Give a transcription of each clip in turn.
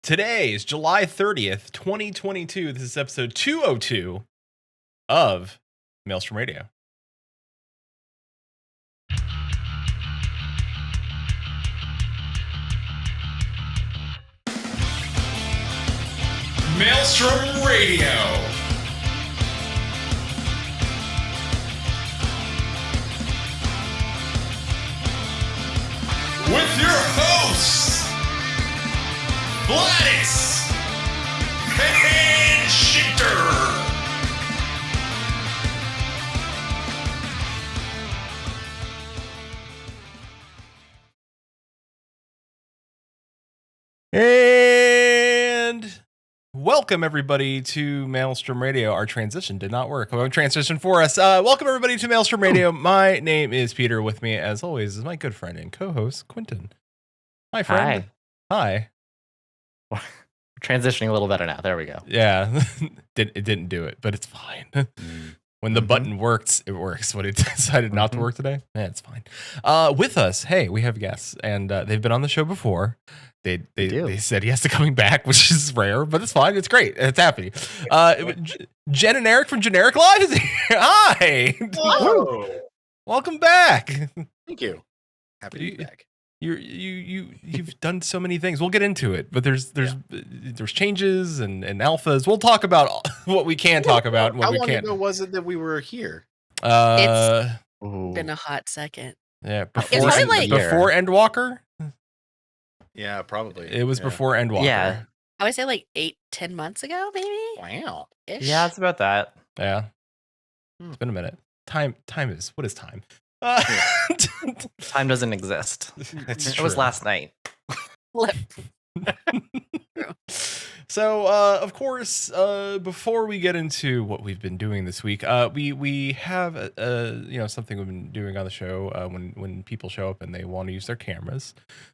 Today is July 30th, 2022. This is episode 202 of Maelstrom Radio. Maelstrom Radio. With your hosts, Gladys and Shitter. And welcome everybody to Maelstrom Radio. Our transition did not work. Transition for us. Welcome everybody to Maelstrom Radio. My name is Peter. With me, as always, is my good friend and co-host Quentin. Hi, friend. Hi. Transitioning a little better now. There we go. Yeah, it didn't do it, but it's fine. When the button works, it works. When it decided not to work today, it's fine. With us, hey, we have guests, and they've been on the show before. They said yes to coming back, which is rare, but it's fine. It's great. It's happy. Jen and Eric from JenEricLive is here. Hi. Hello. Welcome back. Thank you. Happy to be back. You've done so many things. We'll get into it, but there's changes and alphas. We'll talk about what we can talk about and what we can't. How long ago was it that we were here? It's been a hot second. Yeah, before Endwalker. Yeah, probably. It was before Endwalker. Yeah, I would say like 8-10 months ago, maybe. Wow. Ish. Yeah, it's about that. Yeah, it's been a minute. Time is what is time? Time doesn't exist. It was last night. So, of course, before we get into what we've been doing this week, we have something we've been doing on the show when people show up and they want to use their cameras,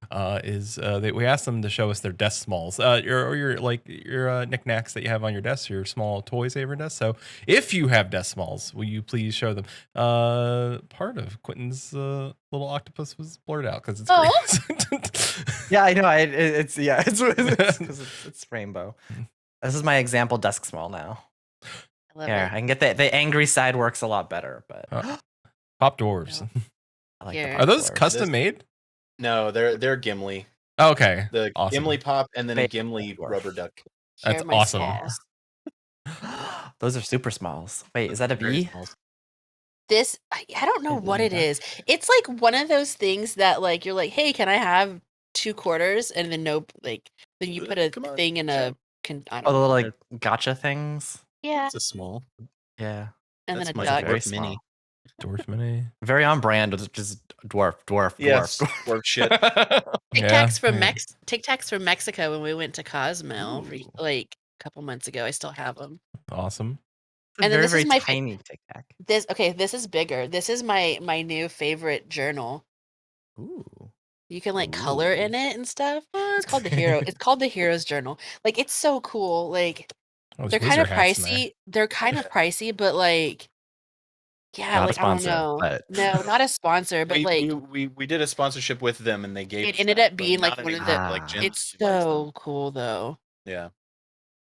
we ask them to show us their desk smalls, your knickknacks that you have on your desk, your small toys you have on your desk. So, if you have desk smalls, will you please show them? Part of Quentin's little octopus was blurred out because it's great. Yeah, I know. It's rainbow. This is my example desk small now. I can get the angry side works a lot better, but Pop Dwarves. No. I like Yeah. Are those custom made? No, they're Gimli. Oh, okay. The awesome. Gimli Pop and then a Gimli rubber duck. That's awesome. Those are super smalls. Wait, is that a B? This I don't know what it is. It's like one of those things that like you're like, hey, can I have 2 quarters? And then then you put a thing in a. The little like gotcha things. Yeah. It's a small. Yeah. And That's then my a duck. dwarf mini. Dwarf mini. Very on brand with just dwarf. Yes, dwarf shit. Tic Tacs from Mexico when we went to Cozumel like a couple months ago. I still have them. Awesome. And then this is my tiny Tic Tac. This is bigger. This is my new favorite journal. Ooh. You can like color in it and stuff. It's called the Hero. It's called the Hero's Journal. Like it's so cool. Like they're kind of pricey. They're kind of pricey, but like Not a sponsor, I don't know. No, not a sponsor, but we did a sponsorship with them and they gave it ended up being like one of the like Jen's it's so cool though. Yeah.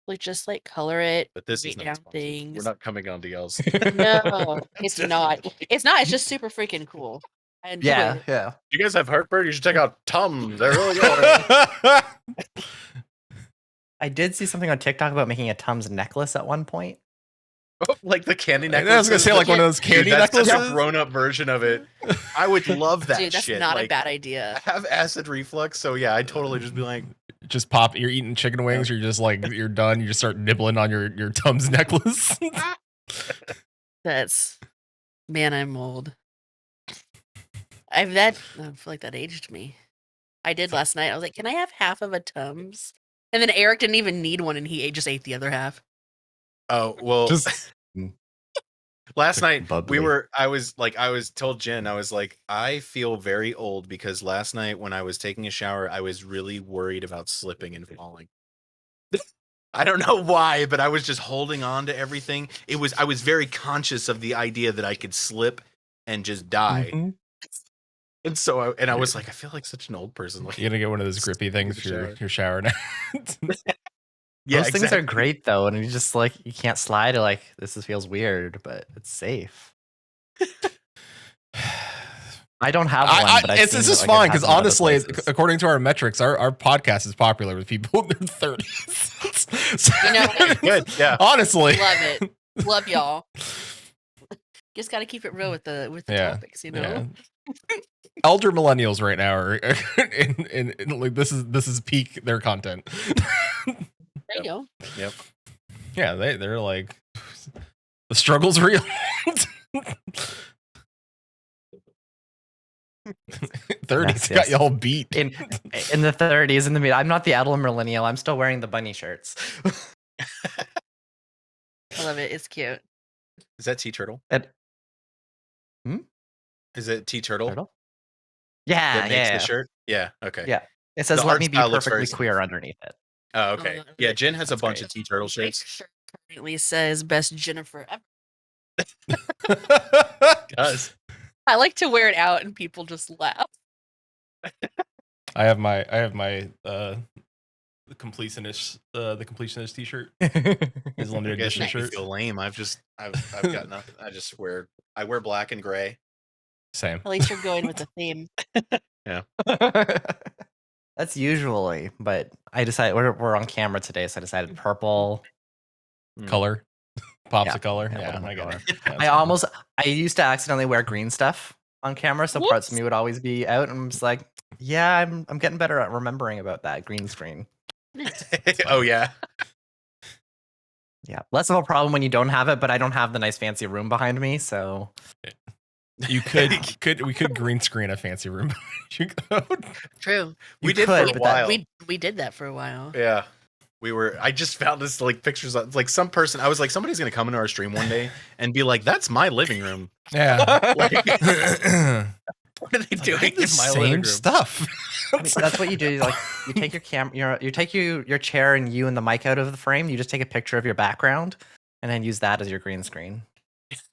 Like just like color it, But this is write not down sponsored. things. We're not coming on to y'all. No, it's not. It's not. It's just super freaking cool. I enjoy it. Yeah. You guys have heartburn? You should check out Tums. They're really good. I did see something on TikTok about making a Tums necklace at one point. Like the candy necklace. I was gonna say like one of those candy necklaces. That's a grown-up version of it. I would love that. Dude, that's shit. not like, a bad idea. I have acid reflux, so yeah, I'd totally just be like, just pop. You're eating chicken wings. You're just like you're done. You just start nibbling on your Tums necklace. That's I'm old. I feel like that aged me. I did last night. I was like, can I have half of a Tums? And then Eric didn't even need one, and he just ate the other half. oh well. Last night Bubbly. I was told Jen, I was like, I feel very old because last night when I was taking a shower, I was really worried about slipping and falling. I don't know why, but I was just holding on to everything. I was very conscious of the idea that I could slip and just die. Mm-hmm. And so I was like, I feel like such an old person. Like, You're gonna get one of those grippy things for your shower now. yeah, Those things are great though, and you just like you can't slide. Like feels weird, but it's safe. I don't have one, but this is fine because honestly, according to our metrics, our podcast is popular with people in their 30s. So, You know what? good. Yeah, Love honestly, it. Love y'all. Just got to keep it real with the topics, you know. Yeah. Elder millennials right now are in like this is peak their content. There you go. Yep. Yeah, they're like the struggle's real. 30s got y'all beat. In the 30s, in the mid. I'm not the elder millennial. I'm still wearing the bunny shirts. I love it. It's cute. Is that T Turtle? Is it T Turtle? Yeah, that makes the shirt. Yeah. Okay. Yeah. It says The "Let art me be style looks perfectly very queer" underneath it. Oh, okay. Yeah, Jen has a That's bunch great. of T Turtle My shirts. shirt currently says "Best Jennifer ever." Does. I like to wear it out and people just laugh. I have my the completionist t-shirt. His limited You guys edition make me shirt. feel lame. I've got nothing. I wear black and gray. Same. At least you're going with the theme. Yeah. That's usually, but I decided we're on camera today, so I decided purple. Color. Pops Yeah. of color. Yeah, Yeah, whatever I get color. it. Yeah, I used to accidentally wear green stuff on camera, so parts of me would always be out, and I'm just like, yeah, I'm getting better at remembering about that green screen. Oh yeah. Yeah, less of a problem when you don't have it, but I don't have the nice fancy room behind me, so we could green screen a fancy room. True. We did for a while. We did that for a while. Yeah. I just found this like pictures of like some person. I was like, somebody's gonna come into our stream one day and be like, "That's my living room." Yeah. What are they doing in my same living room? stuff. I mean, that's what you do. Like, you take your you take your chair and you and the mic out of the frame. You just take a picture of your background and then use that as your green screen.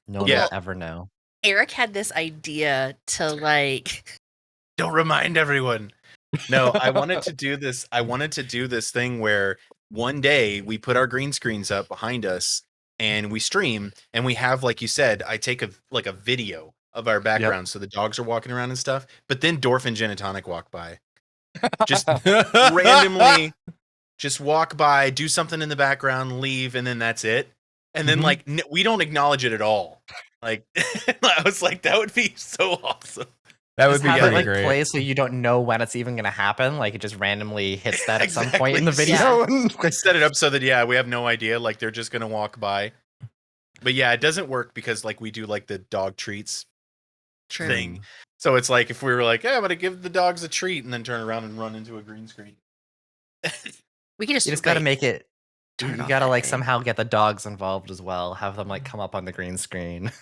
No one will ever know. Eric had this idea to like. Don't remind everyone. No, I wanted to do this. I wanted to do this thing where one day we put our green screens up behind us and we stream and we have, like you said, I take a video of our background. So the dogs are walking around and stuff, but then Dorf and Gin and Tonic walk by. Just randomly just walk by, do something in the background, leave, and then that's it. And then like we don't acknowledge it at all. Like I was like, that would be so awesome. That would be pretty great. Play so you don't know when it's even gonna happen. Like it just randomly hits that at some point in the video. I set it up so that we have no idea. Like they're just gonna walk by. But yeah, it doesn't work because like we do like the dog treats thing. So it's like if we were like, I'm gonna give the dogs a treat and then turn around and run into a green screen. We can just gotta make it. You gotta like thing. somehow get the dogs involved as well. Have them like come up on the green screen.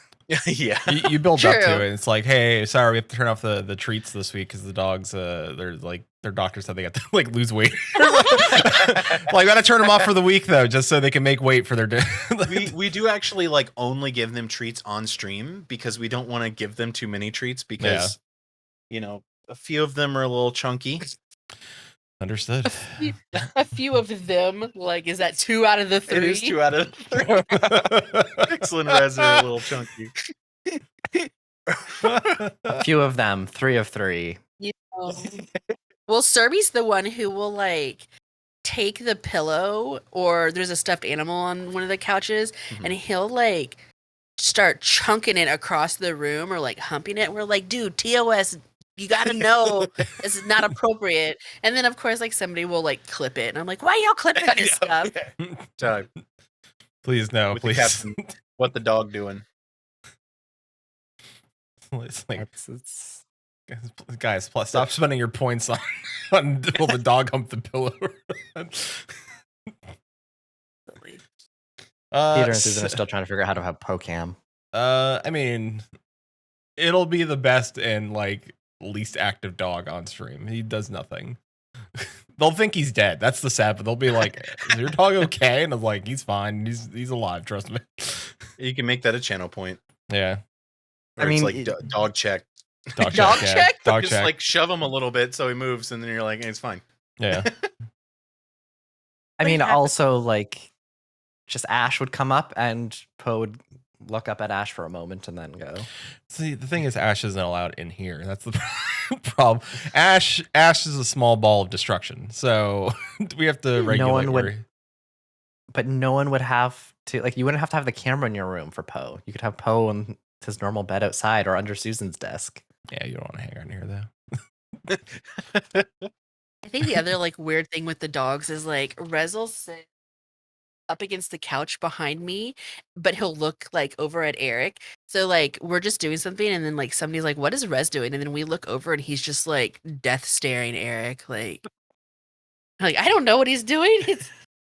Yeah, you build up to it. It's like, hey, sorry, we have to turn off the treats this week because the dogs, their doctor said they got to like lose weight. Like, gotta turn them off for the week though, just so they can make weight for their day. we do actually like only give them treats on stream because we don't want to give them too many treats because you know a few of them are a little chunky. Understood. A few of them, like, is that 2 out of the 3? It is 2 out of 3. Excellent res are a little chunky. A few of them, 3 of 3. You know. Well, Serby's the one who will like take the pillow, or there's a stuffed animal on one of the couches, and he'll like start chunking it across the room or like humping it. We're like, dude, TOS. You gotta know this is not appropriate. And then of course like somebody will like clip it and I'm like, why y'all clipping this stuff? Time. Please no, With please. The captain, what the dog doing? It's like guys, plus stop spending your points on will the dog hump the pillow. Peter and Susan are still trying to figure out how to have PoCam. I mean, it'll be the best and like least active dog on stream. He does nothing. They'll think he's dead. That's the sad, but they'll be like, is your dog okay? And I'm like, he's fine. He's alive, trust me. You can make that a channel point. Yeah. I mean, it's like dog check. Dog Dog check. Yeah. check? Dog Just check. like shove him a little bit so he moves, and then you're like, hey, it's fine. Yeah. I What mean, happened? also like, just Ash would come up and Poe would look up at Ash for a moment and then go. See, the thing is, Ash isn't allowed in here. That's the problem. Ash is a small ball of destruction, so we have to regulate. one would- where- But no one would have to, like, you wouldn't have to have the camera in your room for Poe. You could have Poe on his normal bed outside or under Susan's desk. Yeah, you don't want to hang around here though. I think the other like weird thing with the dogs is like Rez will sit up against the couch behind me, but he'll look like over at Eric. So like we're just doing something, and then like somebody's like, "What is Rez doing?" And then we look over, and he's just like death staring Eric, like I don't know what he's doing.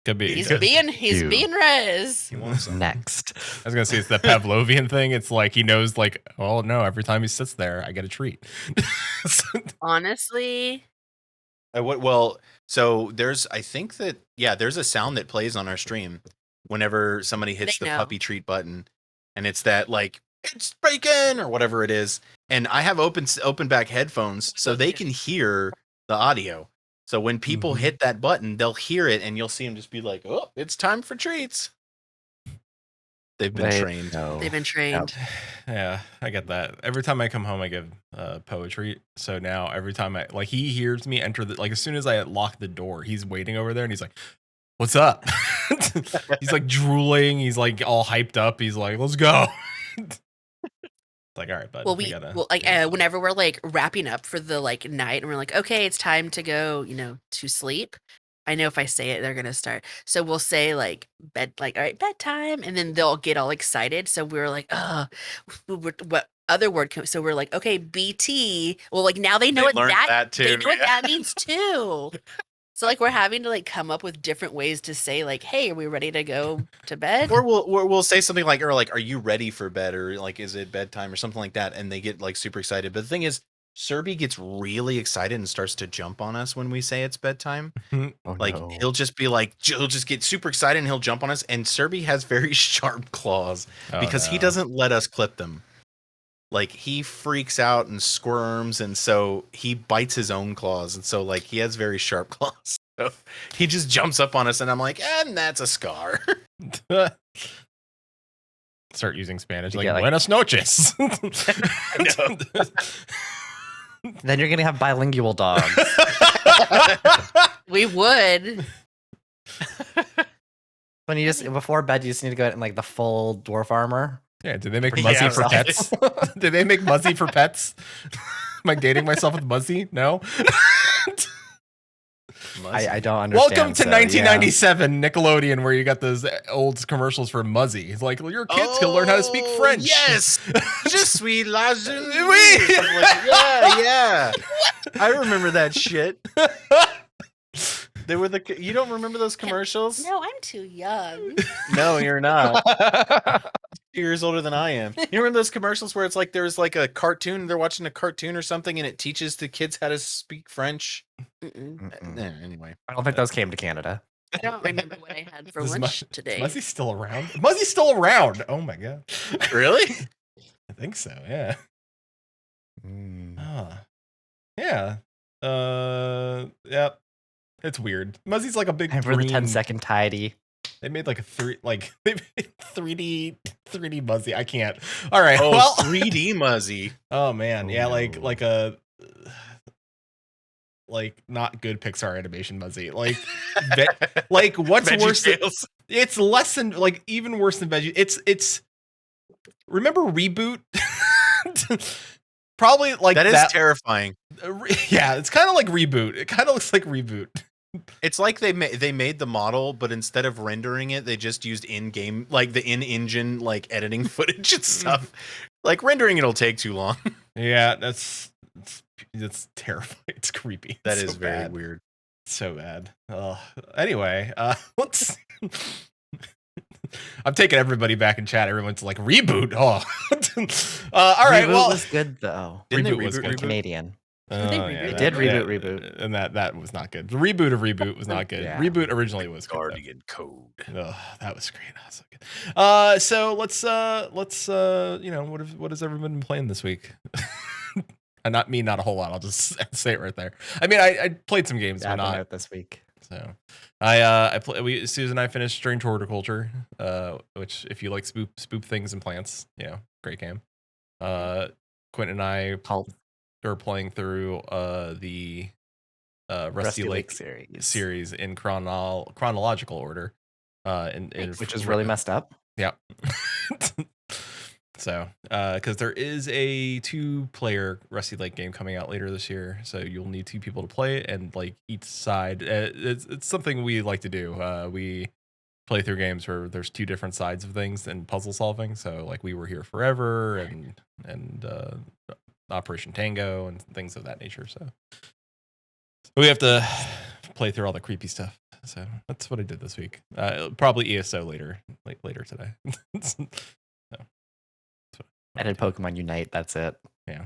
Could be. He's I being You. Rez. He wants some. Next. was gonna say it's the Pavlovian thing. It's like he knows, like, oh no, every time he sits there, I get a treat. Honestly, Well, so I think that, there's a sound that plays on our stream whenever somebody hits They the know. puppy treat button, and it's that like, it's breaking or whatever it is. And I have open back headphones so they can hear the audio. So when people Mhm. hit that button, they'll hear it, and you'll see them just be like, "Oh, it's time for treats." They've been trained. they've been trained. Yeah, I get that. Every time I come home, I give poetry. So now every time he hears me enter as soon as I lock the door, he's waiting over there and he's like, "What's up?" He's like drooling. He's like all hyped up. He's like, "Let's go." It's like, all right, bud. Well, gotta. whenever we're like wrapping up for the like night, and we're like, okay, it's time to go, to sleep. I know if I say it, they're gonna start. So we'll say like all right, bedtime, and then they'll get all excited. So we're like, what other word? So we're like, okay, BT. Well, like now they know They what learned that They too, know what yeah. that means too. So like we're having to like come up with different ways to say like, hey, are we ready to go to bed? Or we'll say something like, are you ready for bed, or like, is it bedtime or something like that, and they get like super excited. But the thing is, Serby gets really excited and starts to jump on us when we say it's bedtime. Oh, Like no. he'll just be like, he'll just get super excited and he'll jump on us. And Serby has very sharp claws because he doesn't let us clip them. Like he freaks out and squirms, and so he bites his own claws, and so like he has very sharp claws. So he just jumps up on us, and I'm like, and that's a scar. Start using Spanish You like get, like- "Buenas noches." know. Then you're going to have bilingual dogs. We would. When you just, before bed, you just need to go in like the full dwarf armor. Yeah, did they make Yeah, Muzzy for exactly. pets? Did they make Muzzy for pets? Am I dating myself with Muzzy? No. I don't understand. Welcome to so, yeah. 1997 Nickelodeon, where you got those old commercials for Muzzy. It's like, well, your kids can learn how to speak French. Yes, je suis la jeune. Oui. Yeah. I remember that shit. They were you don't remember those commercials? No, I'm too young. No, you're not. 2 years older than I am. You remember those commercials where it's like there's like a cartoon, they're watching a cartoon or something, and it teaches the kids how to speak French? Mm-mm. Anyway. I don't think those came to Canada. I don't remember what I had for Is lunch today. Is Muzzy still around? Muzzy's still around. Oh my god. Really? I think so. Yeah. Mm. Yeah. Yep. It's weird. Muzzy's like a big And for the green. 10-second tidy. They made like they made 3D Muzzy. I can't. All right. Oh, Well, 3D Muzzy. oh man, Oh, yeah, no. like a not good Pixar animation Muzzy. Like like what's worse? VeggieTales. It's less than even worse than Veggie. It's remember Reboot? Probably like That is terrifying. Yeah, it's kind of like Reboot. It kind of looks like Reboot. It's like they made the model, but instead of rendering it, they just used in-game, like the in-engine, like editing footage and stuff. Like rendering it'll take too long. Yeah, that's terrifying. It's creepy. That It's is so very bad. weird. So bad. Anyway, let's. I'm taking everybody back in chat. Everyone's like Reboot. Oh, all right. Reboot Well, was good though. Didn't they Reboot was reboot good. Canadian. They yeah, did that- reboot. and that was not good. The reboot of Reboot was not good. Yeah. Reboot originally was good. Guardian Code. Oh, that was great. That was so good. So let's what has everyone been playing this week? not a whole lot. I'll just say it right there. I mean, I played some games, Yeah, but I've been not. out this week. So, Susan and I finished Strange Horticulture, which if you like spoop things and plants, great game. Quentin and I are playing through the Rusty Lake series in chronological order. Which is really messed up. Yeah. So, because there is a 2-player Rusty Lake game coming out later this year, so you'll need 2 people to play it, and like each side, it's something we like to do. We play through games where there's 2 different sides of things and puzzle solving. So, like We Were Here Forever and Operation Tango and things of that nature. So we have to play through all the creepy stuff. So that's what I did this week. Probably ESO later today. I did Pokemon Unite. That's it. Yeah.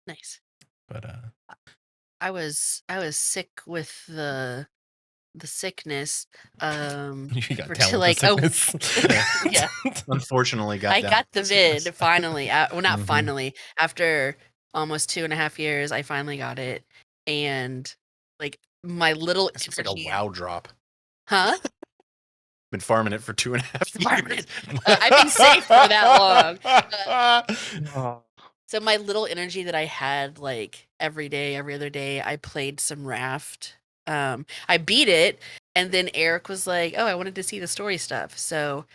Nice. But I was sick with the sickness. you got for down to with the sickness. yeah. Unfortunately, I down got the with sickness. vid finally. Well, not Mhm. finally. After almost 2.5 years, I finally got it, and like my little This is like energy. a WoW drop. Huh? Been farming it for 2.5 years. I've been safe for that long. So my little energy that I had like every day, every other day, I played some Raft. I beat it, and then Eric was like, "Oh, I wanted to see the story stuff." So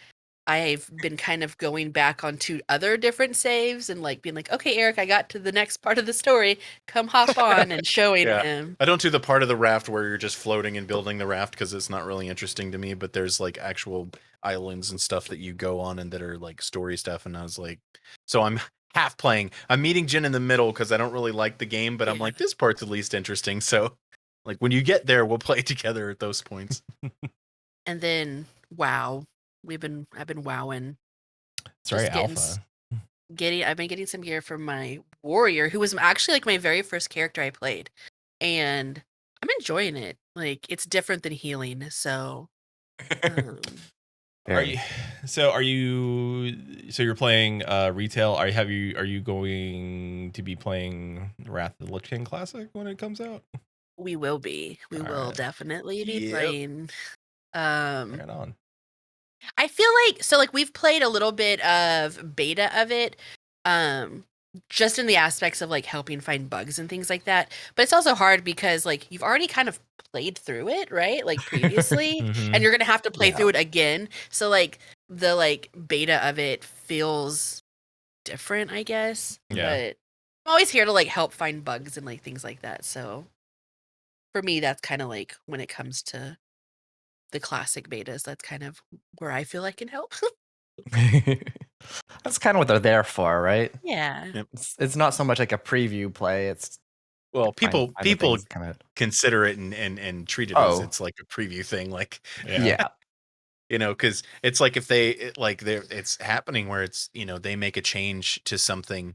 I've been kind of going back onto other different saves and like being like, "Okay, Eric, I got to the next part of the story. Come hop on," and showing Yeah. him. I don't do the part of the raft where you're just floating and building the raft because it's not really interesting to me, but there's like actual islands and stuff that you go on and that are like story stuff. And I was like, so I'm half playing. I'm meeting Jen in the middle because I don't really like the game, but I'm Yeah. like, this part's at least interesting. So like when you get there, we'll play together at those points. And then WoW. I've been wowing. It's very Just getting alpha. I've been getting some gear from my warrior, who was actually like my very first character I played, and I'm enjoying it. Like it's different than healing, so Are you you're playing retail? Are you going to be playing Wrath of the Lich King Classic when it comes out? we will be. We All will right. definitely be Yep. playing. Right on. I feel like we've played a little bit of beta of it, just in the aspects of like helping find bugs and things like that. But it's also hard because like you've already kind of played through it, right? Like previously, Mhm. and you're gonna have to play Yeah. through it again. So like the like beta of it feels different, I guess. Yeah. But I'm always here to like help find bugs and like things like that. So for me, that's kind of like when it comes to the classic betas, that's kind of where I feel I can help. That's kind of what they're there for, right? Yeah. Yep. It's not so much like a preview play. It's Well, people kind of consider it and treat it as it's like a preview thing. Like, yeah. you know, because it's like if it's happening where it's, you know, they make a change to something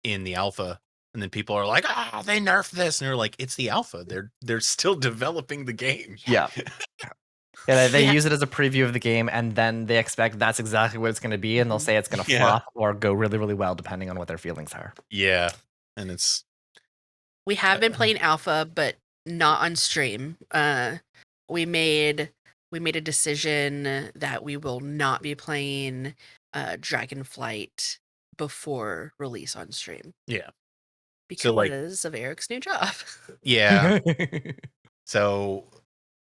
in the alpha and then people are like, oh, they nerfed this. And they're like, it's the alpha. They're still developing the game. Yeah. Yeah, they Yeah. use it as a preview of the game, and then they expect that's exactly what it's going to be, and they'll Mhm. say it's going to Yeah. flop or go really, really well, depending on what their feelings are. Yeah. And it's We have been playing alpha, but not on stream. We made a decision that we will not be playing Dragonflight before release on stream. Yeah. Because So, like- of Eric's new job. yeah. So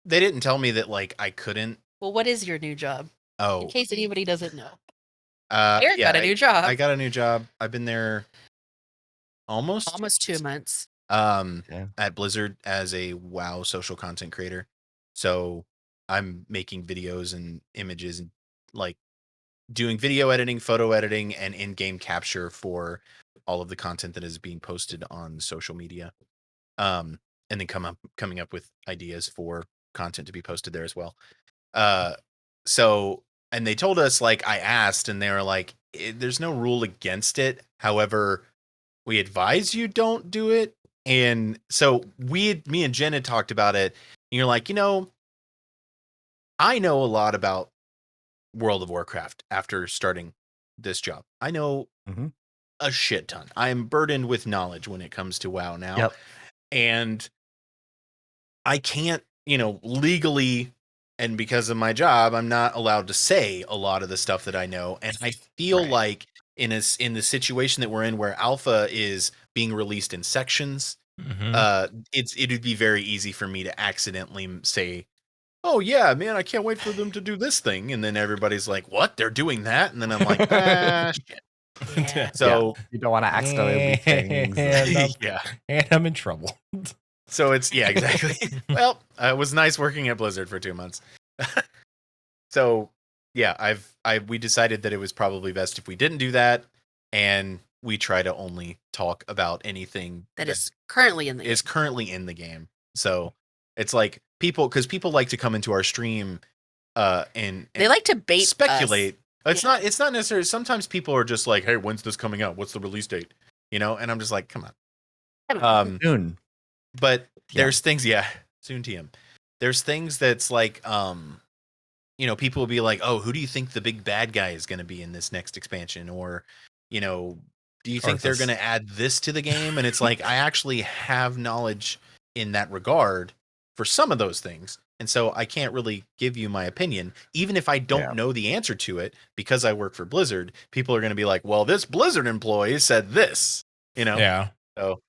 they didn't tell me that like I couldn't. Well, what is your new job? In Oh, case anybody doesn't know. Eric yeah, got a new job. I got a new job. I've been there almost Almost 2 months. Yeah. at Blizzard as a WoW social content creator. So I'm making videos and images and like doing video editing, photo editing, and in-game capture for all of the content that is being posted on social media. And then coming up with ideas for content to be posted there as well. So and they told us, like, I asked and they were like, there's no rule against it. However, we advise you don't do it. And so me and Jen had talked about it. And you're like, you know, I know a lot about World of Warcraft after starting this job. I know Mhm. a shit ton. I'm burdened with knowledge when it comes to WoW now. Yep. And I can't, legally, and because of my job, I'm not allowed to say a lot of the stuff that I know. And I feel Right. like in the situation that we're in, where alpha is being released in sections, it'd be very easy for me to accidentally say, "Oh yeah, man, I can't wait for them to do this thing," and then everybody's like, "What? They're doing that?" And then I'm like, "Ah, shit." Yeah. So You don't want to accidentally leak things. yeah. And I'm in trouble. So it's exactly. Well, it was nice working at Blizzard for 2 months. So yeah, we decided that it was probably best if we didn't do that, and we try to only talk about anything That is currently in the is currently in the game. So it's like because people like to come into our stream and They like to bait speculate. us. It's not necessarily. Sometimes people are just like, "Hey, when's this coming out? What's the release date?" And I'm just like, "Come on." Soon. But TM. there's things, soon TM. There's things that's like, people will be like, "Oh, who do you think the big bad guy is going to be in this next expansion?" Or, do you think they're Arthas. going to add this to the game? And it's like, I actually have knowledge in that regard for some of those things. And so I can't really give you my opinion, even if I don't know the answer to it, because I work for Blizzard. People are going to be like, "Well, this Blizzard employee said this," Yeah. So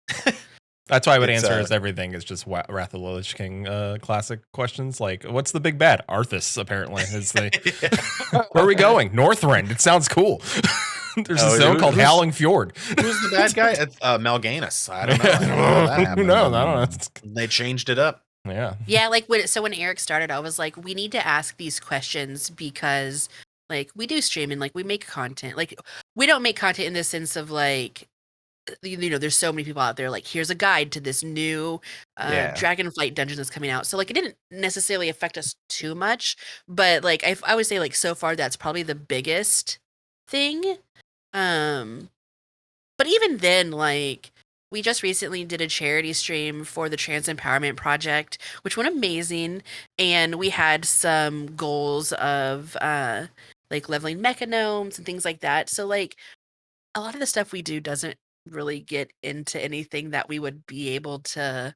That's why I would It's, answer as everything is just Wrath of the Lich King classic questions. Like, what's the big bad? Arthas, apparently. Is the Where are we going? Northrend. It sounds cool. There's a zone called Howling Fjord. Who's the bad guy? It's Mal'Ganis. I don't know. I don't know how that happened. No, I don't know. They changed it up. Yeah. Yeah, like when Eric started, I was like, we need to ask these questions because like we do stream and like we make content. Like we don't make content in the sense of like there's so many people out there like here's a guide to this new Dragonflight dungeon that's coming out. So like it didn't necessarily affect us too much, but like I would say like so far that's probably the biggest thing. But even then, like we just recently did a charity stream for the Trans Empowerment Project, which went amazing, and we had some goals of like leveling mechanomes and things like that. So like a lot of the stuff we do doesn't really get into anything that we would be able to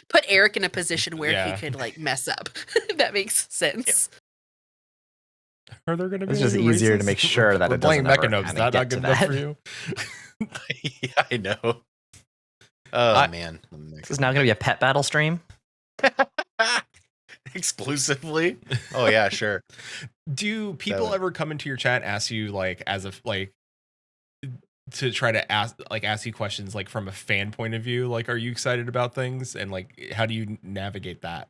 put Eric in a position where he could like mess up. If that makes sense. Are there going to be? It's just easier to make sure that it doesn't ever Mechanomes. Is that not good enough for you? Yeah, I know. Oh man, This is now going to be a pet battle stream. Exclusively. Oh yeah, sure. Do people ever come into your chat and ask you like to try to ask you questions like from a fan point of view? Like, are you excited about things, and like how do you navigate that?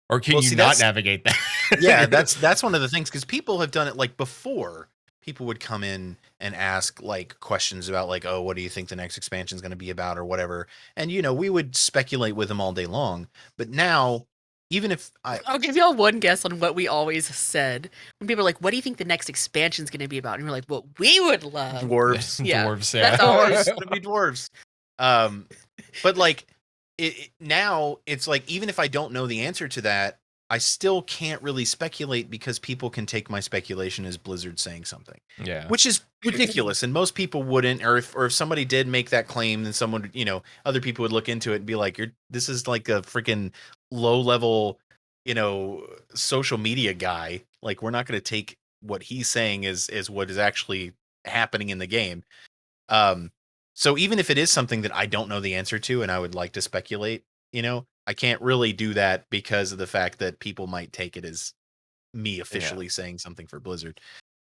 Or can you not navigate that? Yeah, that's one of the things, because people have done it like before. People would come in and ask like questions about like, "Oh, what do you think the next expansion is going to be about?" or whatever. And we would speculate with them all day long. But now, even if I'll give y'all one guess on what we always said when people are like, "What do you think the next expansion is going to be about?" and we're like, "What we would love dwarves, yeah, dwarves, yeah, that's always it's going to be dwarves." But like now, it's like even if I don't know the answer to that, I still can't really speculate, because people can take my speculation as Blizzard saying something. Yeah. Which is ridiculous, and most people wouldn't. Or if somebody did make that claim, then someone, other people would look into it and be like, this is like a freaking low level, social media guy. Like, we're not going to take what he's saying as what is actually happening in the game. So even if it is something that I don't know the answer to and I would like to speculate, I can't really do that because of the fact that people might take it as me officially saying something for Blizzard.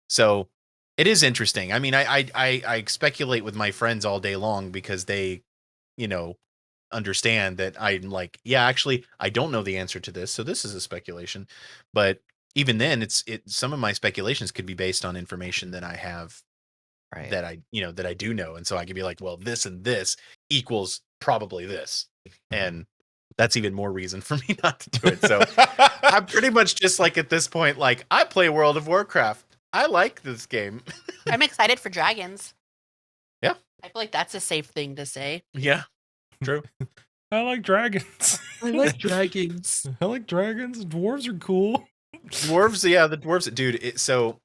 So it is interesting. I mean, I speculate with my friends all day long because they, understand that I'm like, yeah, actually, I don't know the answer to this, so this is a speculation. But even then, some of my speculations could be based on information that I have, that I do know, and so I could be like, well, this and this equals probably this, and that's even more reason for me not to do it. So I'm pretty much just like at this point, like, I play World of Warcraft. I like this game. I'm excited for dragons. Yeah. I feel like that's a safe thing to say. Yeah. True. I like dragons. I like dragons. I like dragons. Dwarves are cool. Dwarves, yeah, the dwarves, dude. So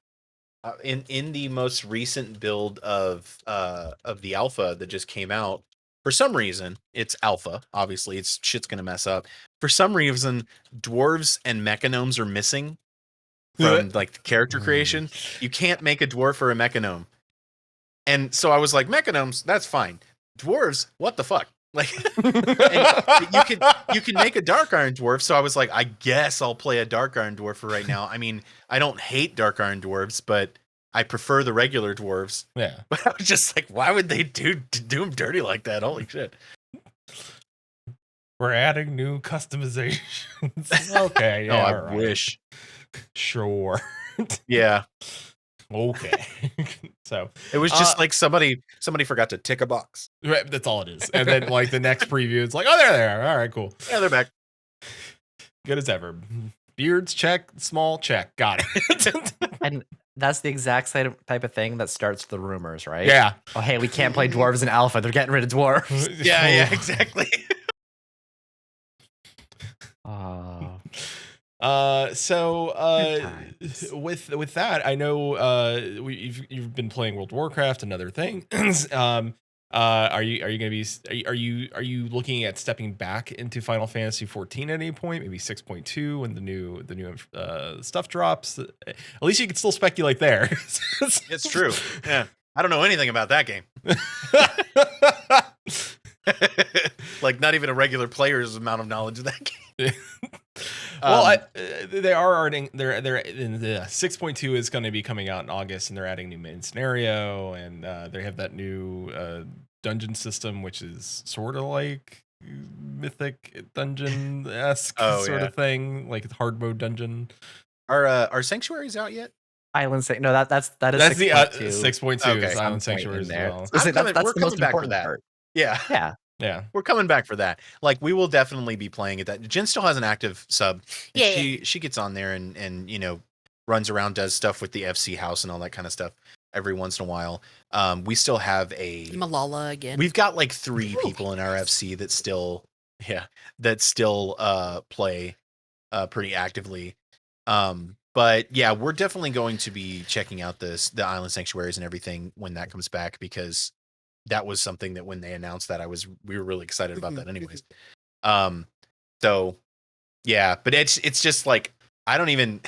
in the most recent build of the alpha that just came out, for some reason, it's alpha. Obviously, it's shit's gonna mess up. For some reason, dwarves and mechanomes are missing from like the character creation. You can't make a dwarf or a mechanome. And so I was like, mechanomes, that's fine. Dwarves, what the fuck? Like, and you can make a dark iron dwarf. So I was like, I guess I'll play a dark iron dwarf for right now. I mean, I don't hate dark iron dwarves, but I prefer the regular dwarves. Yeah. But I was just like, why would they do them dirty like that? Holy shit. We're adding new customizations. Okay. Oh, Yeah. I all right. wish. Sure. Yeah. Okay. So It was just like somebody forgot to tick a box. right, that's all it is. And then like the next preview, it's like, oh, there they are. All right, cool. Yeah, they're back. Good as ever. Beards, check. Small, check. Got it. And that's the exact same type of thing that starts the rumors, right? Yeah. Oh, hey, we can't play dwarves in alpha. They're getting rid of dwarves. Yeah, exactly. So with that, I know you've been playing World of Warcraft and other things. Are you going to be are you looking at stepping back into Final Fantasy 14 at any point? Maybe 6.2 when the new stuff drops. At least you can still speculate there. It's true. Yeah. I don't know anything about that game. Like not even a regular player's amount of knowledge of that game. Well, they are adding. They're in the 6.2 is going to be coming out in August, and they're adding new main scenario, and they have that new dungeon system, which is sort of like Mythic dungeon-esque sort of thing, like hard mode dungeon. Are sanctuaries out yet? Island Sanctuary. No, that's the 6.2. 6.2 Okay. is Island Some point Sanctuaries in as there. well. So that's we're the coming most back for important that. part. Yeah. Yeah. Yeah. We're coming back for that. Like we will definitely be playing it. That Jen still has an active sub. Yeah, She gets on there and you know runs around, does stuff with the FC house and all that kind of stuff every once in a while. We still have Malala again. We've got like 3 people in our FC that still play pretty actively. But yeah, we're definitely going to be checking out the Island Sanctuaries and everything when that comes back, because that was something that when they announced that we were really excited about that anyways. So yeah, but it's just like I don't even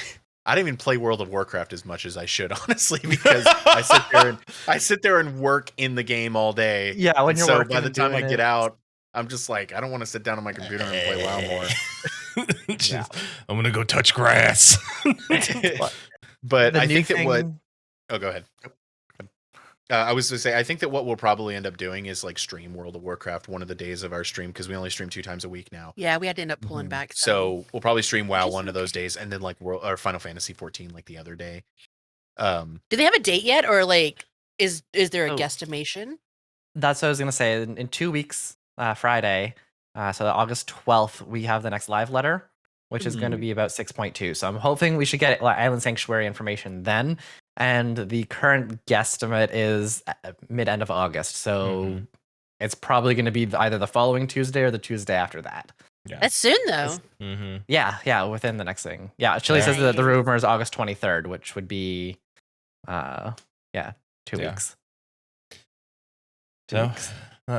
play World of Warcraft as much as I should, honestly, because I sit there and work in the game all day. Yeah, when you're so working by the and time I doing get it. out, I'm just like, I don't want to sit down on my computer and play WoW more. I'm gonna go touch grass. But The I new think that what thing- oh, go ahead. I was going to say, I think that what we'll probably end up doing is like stream World of Warcraft one of the days of our stream, because we only stream 2 times a week now. Yeah, we had to end up pulling back. So we'll probably stream WoW Which is one of those days, and then like Final Fantasy 14 like the other day. Do they have a date yet, or like is there a Oh. guesstimation? That's what I was gonna say. In 2 weeks, Friday, so August 12th, we have the next live letter, which is going to be about 6.2. So I'm hoping we should get Island Sanctuary information then. And the current guesstimate is mid-end of August. So it's probably going to be either the following Tuesday or the Tuesday after that. Yeah. That's soon though. Yeah, within the next thing. Yeah, it actually says that the rumor is August 23rd, which would be, 2 weeks. 2 weeks.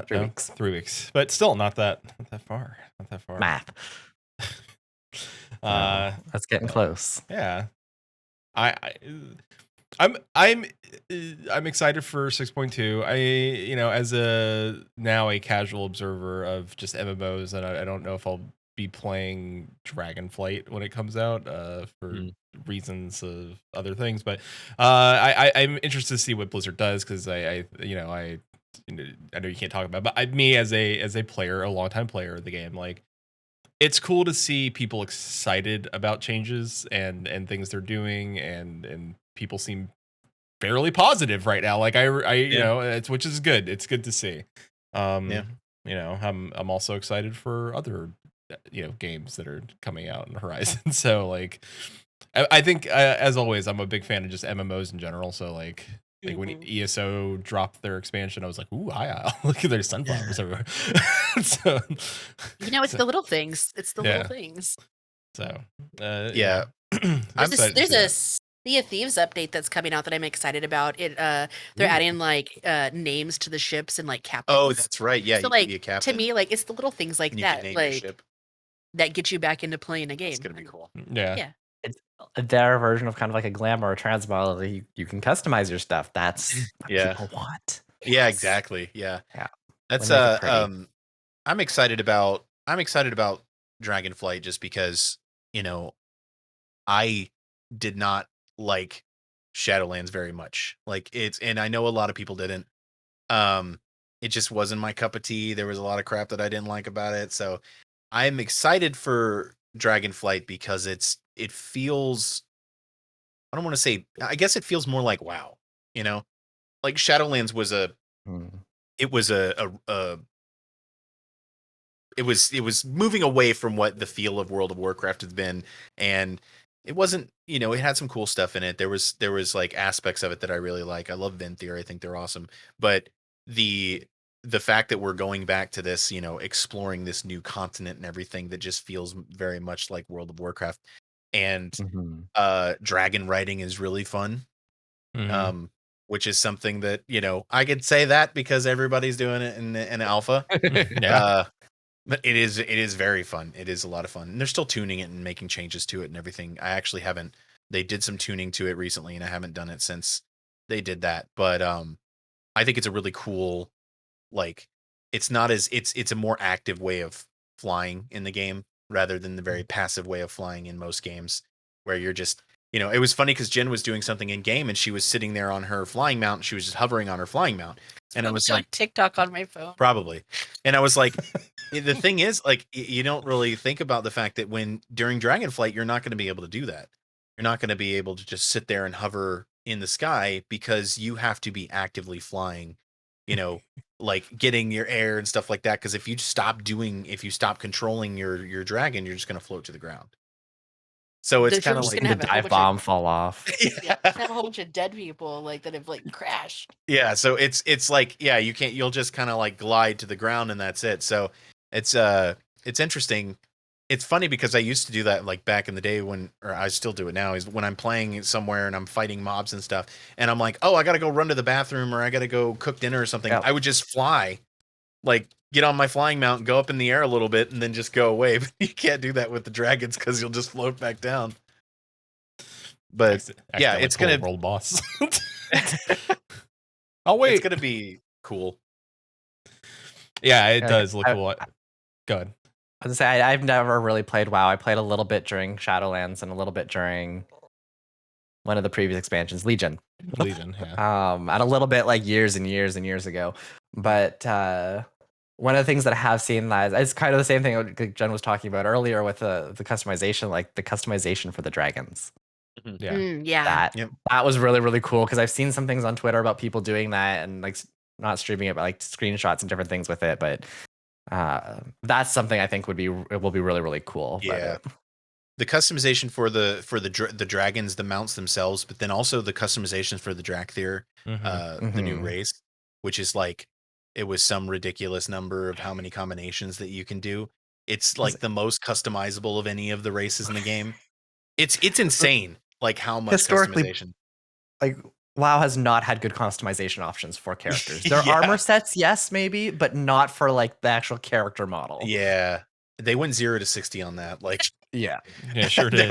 3 weeks. 3 weeks, but still not that far. Math. That's getting close. Yeah, I'm excited for 6.2. As a casual observer of just MMOs, and I don't know if I'll be playing Dragonflight when it comes out for reasons of other things, but I'm interested to see what Blizzard does, because I know you can't talk about it, but me as a player, a longtime player of the game, like, it's cool to see people excited about changes and things they're doing, and people seem fairly positive right now. Like which is good. It's good to see. I'm also excited for other games that are coming out on the horizon. So like, I think as always, I'm a big fan of just MMOs in general. So like when ESO dropped their expansion, I was like, ooh, hi, look at their sunflowers everywhere. So, it's the little things. It's the little things. So yeah. I'm excited to see There's a that. The Thieves update that's coming out that I'm excited about. They're adding like names to the ships and like captains. Oh, that's right. Yeah, So you like can be a captain. to me, like it's the little things like and you can that, name your like ship. that get you back into playing a game. It's gonna be cool. Yeah. Yeah. It's their version of kind of like a glamour or transmog. You can customize your stuff. That's what Yeah. people want. Yeah, Yes. exactly. Yeah. Yeah. That's We make it pretty. I'm excited about Dragonflight just because, I did not like Shadowlands very much. Like and I know a lot of people didn't. Um it just wasn't my cup of tea. There was a lot of crap that I didn't like about it. So I'm excited for Dragonflight because it feels, I don't want to say, I guess it feels more like WoW, you know? Like Shadowlands was Mm. it was it was moving away from what the feel of World of Warcraft has been, and it wasn't, it had some cool stuff in it. There was like aspects of it that I really like. I love Venthyr. I think they're awesome. But the the fact that we're going back to this, exploring this new continent and everything that just feels very much like World of Warcraft. And Mhm. dragon riding is really fun. Mhm. Which is something that, I could say that because everybody's doing it in alpha. Yeah. But it is very fun. It is a lot of fun. And they're still tuning it and making changes to it and everything. I actually haven't, they did some tuning to it recently and I haven't done it since they did that. But I think it's a really cool, like, it's a more active way of flying in the game rather than the very passive way of flying in most games where you're just, it was funny because Jen was doing something in game and she was sitting there on her flying mount and she was just hovering on her flying mount. And I was on like, TikTok on my phone. probably. And I was like, the thing is, like, you don't really think about the fact that during Dragonflight, you're not going to be able to do that. You're not going to be able to just sit there and hover in the sky because you have to be actively flying, like getting your air and stuff like that. Because if you stop controlling your dragon, you're just going to float to the ground. So it's You're kind of just like, gonna The have a whole dive bunch bomb fall off. yeah, have a whole bunch of dead people like that have like crashed. yeah. So it's like, yeah, you'll just kind of like glide to the ground and that's it. So it's interesting. It's funny because I used to do that like back in the day or I still do it now, is when I'm playing somewhere and I'm fighting mobs and stuff and I'm like, oh, I got to go run to the bathroom or I got to go cook dinner or something. Yep. I would just fly, like get on my flying mount, go up in the air a little bit and then just go away. But you can't do that with the dragons because you'll just float back down. But yeah, it's pull a gonna world boss. Oh wait. it's gonna be cool. Yeah, it Yeah, does look cool. Go ahead. I was gonna say I've never really played WoW. I played a little bit during Shadowlands and a little bit during one of the previous expansions, Legion. Legion, yeah. And a little bit like years and years and years ago. But one of the things that I have seen that is kind of the same thing like Jen was talking about earlier with the customization, like the customization for the dragons. Yeah. Yeah. That was really, really cool because I've seen some things on Twitter about people doing that and like not streaming it, but like screenshots and different things with it. But that's something I think will be really, really cool. Yeah. The customization for the dragons, the mounts themselves, but then also the customizations for the Drakthir, the new race, which is like, it was some ridiculous number of how many combinations that you can do. It's like the most customizable of any of the races in the game. It's insane, like how much Historically, customization. Like WoW has not had good customization options for characters. Their Yeah. armor sets, yes, maybe, but not for like the actual character model. Yeah, they went 0 to 60 on that. Like, Yeah. Yeah, sure did.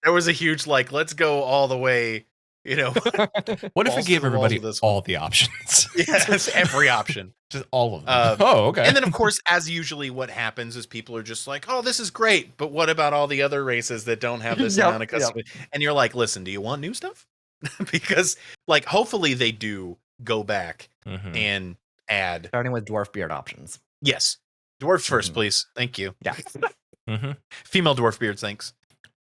there was a huge like, let's go all the way. What if we balls gave to the walls everybody with this one. all the options? Yes, every option. Just all of them. Oh, okay. And then, of course, as usually what happens is people are just like, oh, this is great, but what about all the other races that don't have this amount of custom? And you're like, listen, do you want new stuff? Because, like, hopefully they do go back and add. Starting with dwarf beard options. Yes. Dwarfs first, please. Thank you. Yeah. Female dwarf beards, thanks.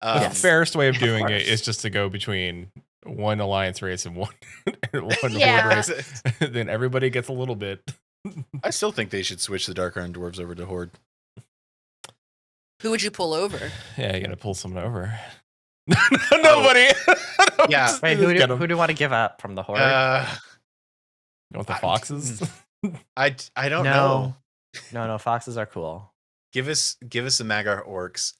The fairest way of doing it is just to go between one alliance race and one horde race. Then everybody gets a little bit. I still think they should switch the Dark Iron Dwarves over to Horde. Who would you pull over? Yeah, you gotta pull someone over. Nobody. Yeah. Wait, who do you want to give up from the Horde? You want the foxes? I don't know. No, foxes are cool. Give us the Magar orcs.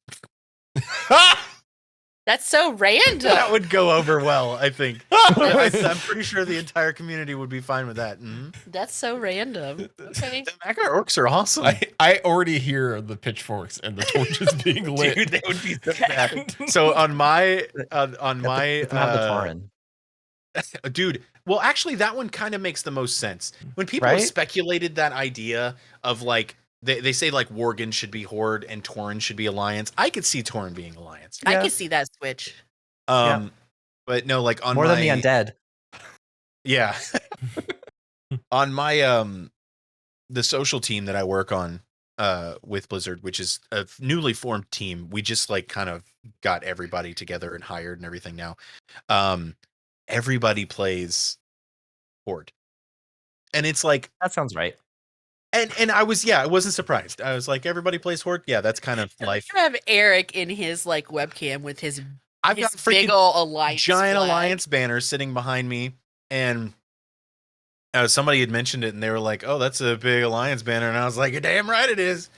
That's so random. That would go over well, I think. I'm pretty sure the entire community would be fine with that. Mhm. That's so random. Okay. The Magnar orcs are awesome. I already hear the pitchforks and the torches being lit. Dude, they would be so bad. So on my Have the Tauren, dude, well, actually, that one kind of makes the most sense. When people have Right? speculated that idea of like they say like Worgen should be Horde and Tauren should be Alliance, I could see Tauren being Alliance. I Yeah. can see that switch. But no, like on more my than the undead. yeah, on my the social team that I work on with Blizzard, which is a newly formed team, we just like kind of got everybody together and hired and everything now. Everybody plays Horde. And it's like That sounds right. and I wasn't surprised. I was like, everybody plays Horde. Yeah, that's kind of life. You have Eric in his like webcam with his I've got big freaking ol' alliance giant flag. alliance banner sitting behind me, and somebody had mentioned it, and they were like, "Oh, that's a big alliance banner," and I was like, "You're damn right it is."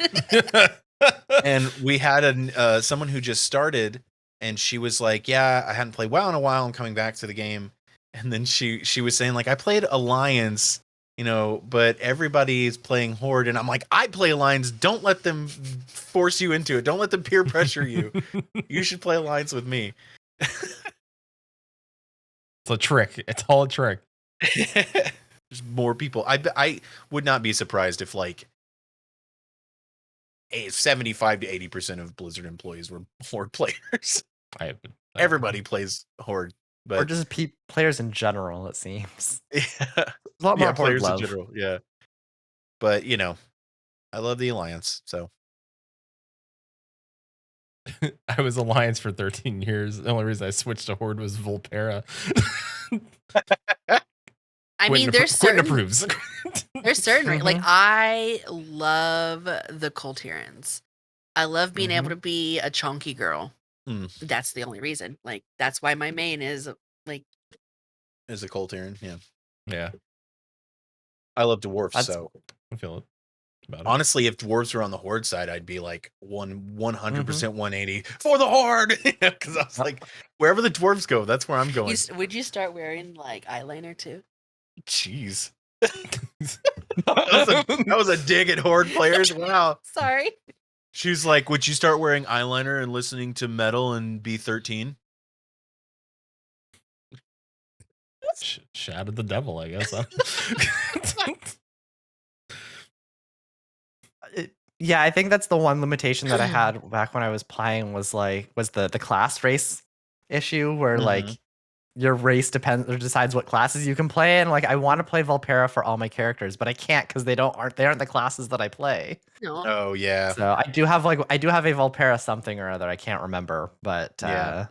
And we had someone who just started, and she was like, "Yeah, I hadn't played WoW in a while. I'm coming back to the game," and then she was saying like, "I played Alliance." But everybody's playing Horde, and I'm like, I play Alliance. Don't let them force you into it. Don't let them peer pressure you. You should play Alliance with me. It's a trick. It's all a trick. There's more people. I would not be surprised if like 75 to 80% of Blizzard employees were Horde players. Everybody plays Horde, but Or just players in general, it seems. yeah, A lot more yeah, players love. in general. Yeah, but I love the Alliance. So I was Alliance for 13 years. The only reason I switched to Horde was Volpera. I mean, Quentin approves. There's certain like Mhm. I love the Colterans. I love being able Mhm. to be a chunky girl. Mm. That's the only reason. Like that's why my main is like is a Coltarian. Yeah, Yeah, I love dwarfs. That's- So I feel it about it. honestly, if dwarves were on the Horde side, I'd be like 100% 180 for the Horde, because I was like, wherever the dwarves go, that's where I'm going. would you start wearing like eyeliner too? Jeez, that was a dig at Horde players. Wow. Sorry. She's like, would you start wearing eyeliner and listening to metal and be 13? Shadow the devil, I guess. Yeah, I think that's the one limitation that I had back when I was playing was the class race issue where like your race depends or decides what classes you can play, and like I want to play Volpera for all my characters, but I can't because they aren't the classes that I play. No. Oh yeah. So I do have a Volpera something or other. I can't remember, but Yeah.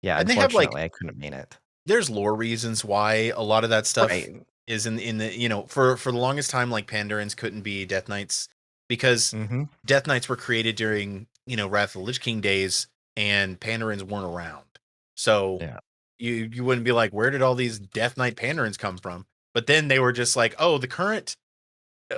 yeah, And they have, like- unfortunately I couldn't mean it. There's lore reasons why a lot of that stuff Right. is in the for the longest time, like Pandorans couldn't be Death Knights because Mm-hmm. Death Knights were created during Wrath of the Lich King days, and Pandorans weren't around. So Yeah. you wouldn't be like, where did all these Death Knight Pandorans come from? But then they were just like, oh, the current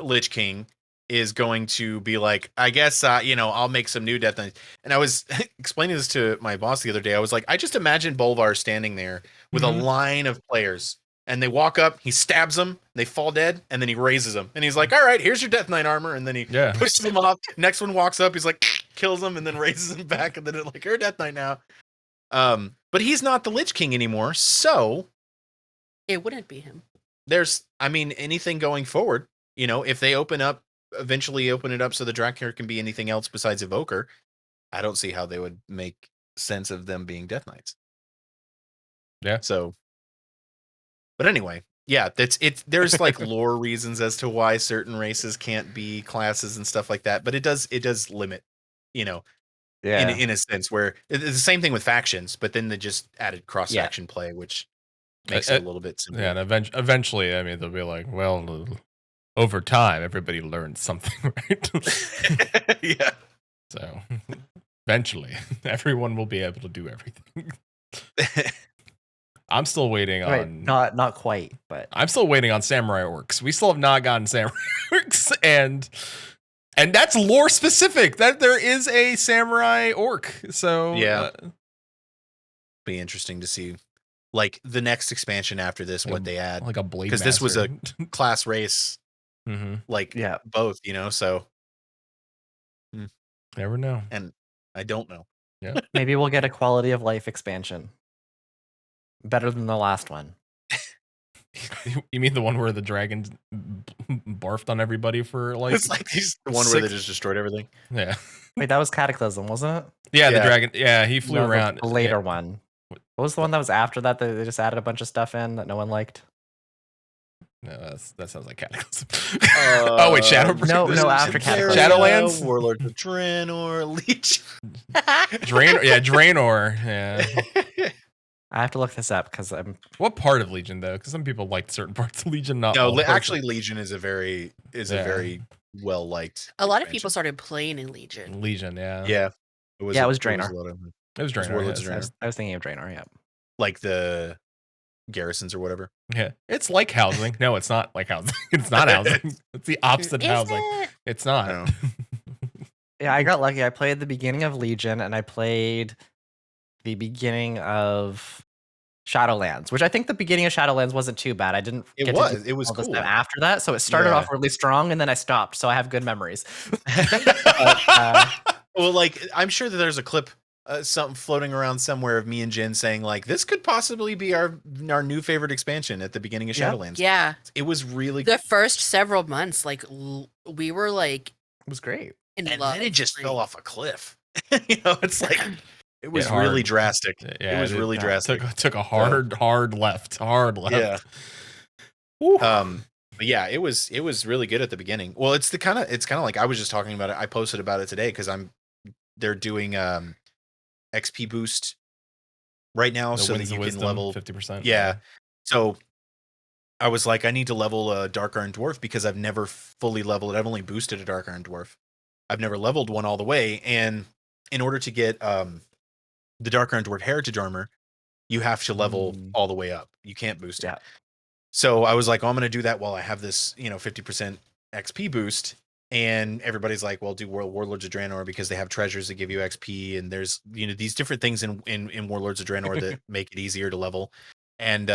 Lich King is going to be like, I guess I'll make some new Death Knights. And I was explaining this to my boss the other day. I was like, I just imagine Bolvar standing there with a line of players, and they walk up, he stabs them, they fall dead, and then he raises them, and he's like, all right, here's your Death Knight armor, and then he pushes them off. Next one walks up, he's like, kills them, and then raises them back, and then it's like, you're a Death Knight now. But he's not the Lich King anymore, so It wouldn't be him. there's, anything going forward, if they eventually open it up so the Drakir can be anything else besides Evoker, I don't see how they would make sense of them being Death Knights. Yeah. So, but anyway, yeah, there's like lore reasons as to why certain races can't be classes and stuff like that, but it does limit, Yeah. in a sense where it's the same thing with factions, but then they just added cross faction play, which makes it a little bit simpler. Yeah, and eventually, they'll be like, well, over time, everybody learns something, right? Yeah. So eventually, everyone will be able to do everything. I'm still waiting Right. on Not quite, but I'm still waiting on Samurai Orcs. We still have not gotten Samurai Orcs, and that's lore specific. That there is a Samurai Orc. So Yeah. be interesting to see, like the next expansion after this, what they add, like a blade because this was a master. class race, like Yeah. both, so. Never know. And I don't know. Maybe we'll get a quality of life expansion. Better than the last one. You mean the one where the dragons barfed on everybody for like? It's like the one where they just destroyed everything. Yeah. Wait, that was Cataclysm, wasn't it? Yeah, the Yeah. dragon. Yeah, he flew No, the around. later Yeah. one. What was the one that was after that? They just added a bunch of stuff in that no one liked. No, that sounds like Cataclysm. Oh wait, Shadow. No, after Cataclysm. Shadowlands? Warlords of Draenor, Legion. Draenor. Yeah, Draenor. Yeah. I have to look this up because I'm. What part of Legion though? Because some people liked certain parts of Legion. Not No, all actually, Legion is a very well liked. A lot of people started playing in Legion. Legion. Yeah. Yeah, it was Draenor. It was Draenor. Warlords Yes. of Draenor. I was thinking of Draenor. Yeah. Like the garrisons or whatever. Yeah, it's like housing. No, it's not like housing. It's not housing. It's the opposite of Is housing. it? It's not. No. Yeah, I got lucky. I played the beginning of Legion and I played the beginning of Shadowlands, which I think the beginning of Shadowlands wasn't too bad. I didn't. It get was. To do It was all this cool. time after that, so it started Yeah. off really strong and then I stopped. So I have good memories. Well, like I'm sure that there's a clip, something floating around somewhere of me and Jen saying like, "This could possibly be our new favorite expansion at the beginning of Yeah. Shadowlands." Yeah. It was really The first several months, like we were like It was great. in and love. then it just like- fell off a cliff. It's like it was hard. really drastic. Yeah, it was really drastic. Took a hard left. Hard left. Yeah. Woo. But yeah, it was really good at the beginning. Well, it's kind of like I was just talking about it. I posted about it today because they're doing XP boost right now, The so that Winds of you can Wisdom, level 50%. Yeah. So I was like, I need to level a Dark Iron Dwarf because I've never fully leveled. I've only boosted a Dark Iron Dwarf. I've never leveled one all the way. And in order to get the Dark Iron Dwarf Heritage Armor, you have to level all the way up. You can't boost Yeah. it. So I was like, oh, I'm going to do that while I have this, 50% XP boost. And everybody's like, well, do Warlords of Draenor because they have treasures that give you XP. And there's, these different things in Warlords of Draenor that make it easier to level. And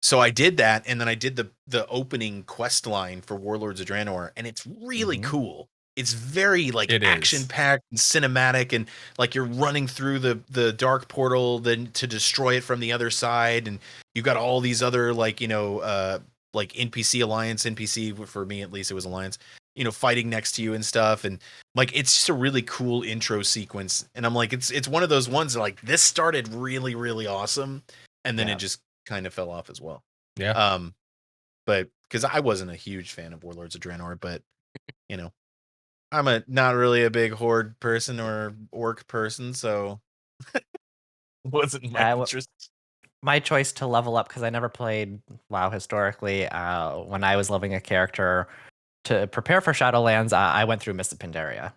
so I did that. And then I did the opening quest line for Warlords of Draenor. And it's really cool. It's very action packed and cinematic, and like you're running through the dark portal then to destroy it from the other side, and you got all these other NPC alliance NPC, for me at least it was alliance, fighting next to you and stuff, and like it's just a really cool intro sequence. And I'm like, it's one of those ones that, like, this started really really awesome, and then it just kind of fell off as well. Yeah. But because I wasn't a huge fan of Warlords of Draenor, but I'm not really a big horde person or orc person, so wasn't my interest. My choice to level up, because I never played WoW historically, when I was leveling a character to prepare for Shadowlands, I went through Mists of Pandaria.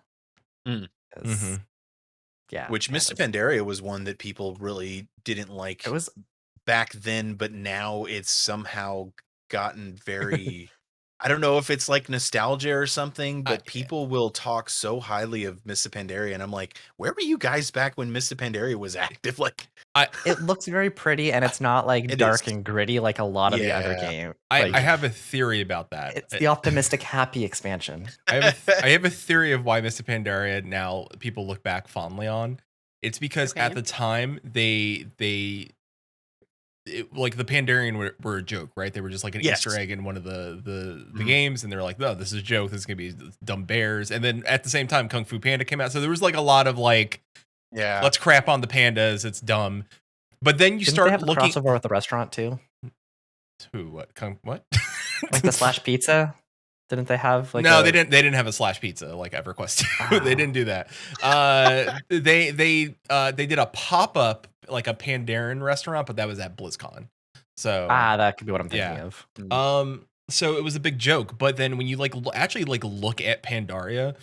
Yeah. Which Mists of Pandaria was one that people really didn't like. It was back then, but now it's somehow gotten very I don't know if it's like nostalgia or something, but people will talk so highly of Mists of Pandaria, and I'm like, where were you guys back when Mists of Pandaria was active? Like, it looks very pretty, and it's not like dark and gritty like a lot of the other games. I have a theory about that. It's the optimistic, happy expansion. I have a theory of why Mists of Pandaria now people look back fondly on. It's because at the time like the Pandarian were a joke, right? They were just like an Easter egg in one of the games, and they're like, "No, this is a joke. This is gonna be dumb bears." And then at the same time, Kung Fu Panda came out, so there was like a lot of like, let's crap on the pandas. It's dumb. But then you start they have looking a crossover with the restaurant too. Who? What? What? Like the Slash Pizza. Didn't they have like? No, they didn't. They didn't have a Slash Pizza like EverQuest 2. They didn't do that. They did a pop up like a Pandaren restaurant, but that was at BlizzCon. So that could be what I'm thinking of. So it was a big joke, but then when you actually look at Pandaria,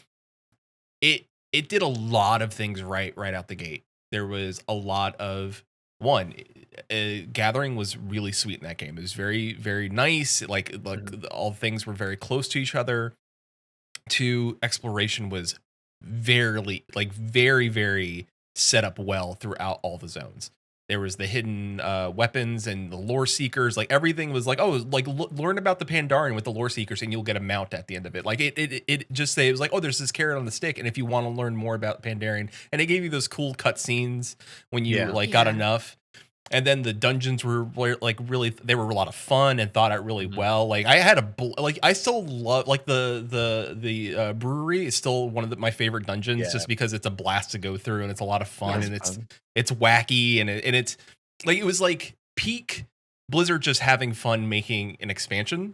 it did a lot of things right out the gate. There was a lot of gathering was really sweet in that game. It was very, very nice. Like all things were very close to each other. 2, exploration was very, very set up well throughout all the zones. There was the hidden weapons and the lore seekers. Like everything was like, oh, like learn about the Pandaren with the lore seekers, and you'll get a mount at the end of it. Like it just say it was like, oh, there's this carrot on the stick, and if you want to learn more about Pandaren, and it gave you those cool cut scenes when you got enough. And then the dungeons were like really, they were a lot of fun and thought out really well. Like I had I still love like the brewery is still one of my favorite dungeons just because it's a blast to go through and it's a lot of fun and it's wacky and it's like it was like peak Blizzard just having fun making an expansion.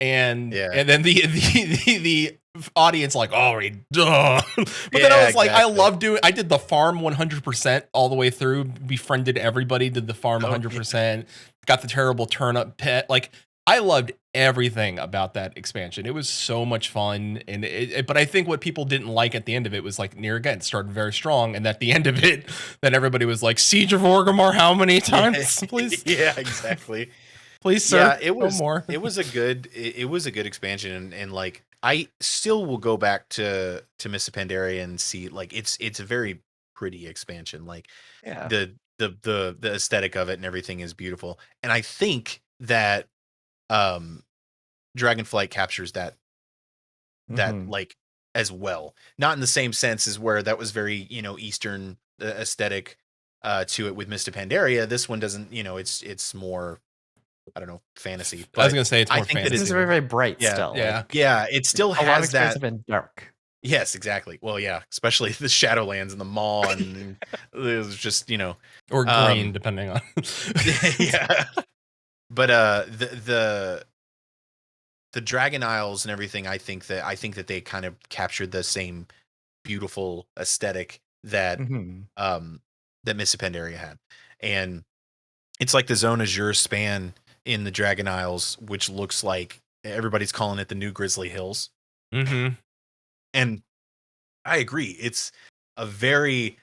And then the audience like, oh, duh. But then I was like, I love doing. I did the farm 100% all the way through. Befriended everybody. Did the farm 100%. Got the terrible turnip pet. Like I loved everything about that expansion. It was so much fun. And but I think what people didn't like at the end of it was like near again started very strong, and at the end of it, then everybody was like, Siege of Orgrimmar, how many times, please? Yeah, exactly. Please, sir. Yeah, it was no more. It was a good expansion, and like I still will go back to Mists of Pandaria and see like it's a very pretty expansion. Like the aesthetic of it and everything is beautiful. And I think that Dragonflight captures that like as well. Not in the same sense as where that was very, Eastern aesthetic to it with Mists of Pandaria. This one doesn't, it's more, I don't know, fantasy. But I was gonna say it's more fantasy. It's very, very bright still. Yeah, it still a lot of experience have been dark. Yes, exactly. Well, yeah, especially the Shadowlands and the Maw, and it was just, or green, depending on. Yeah. But the Dragon Isles and everything, I think that they kind of captured the same beautiful aesthetic that that Mists of Pandaria had. And it's like the Zone Azure span in the Dragon Isles, which looks like everybody's calling it the new Grizzly Hills. And I agree. It's a very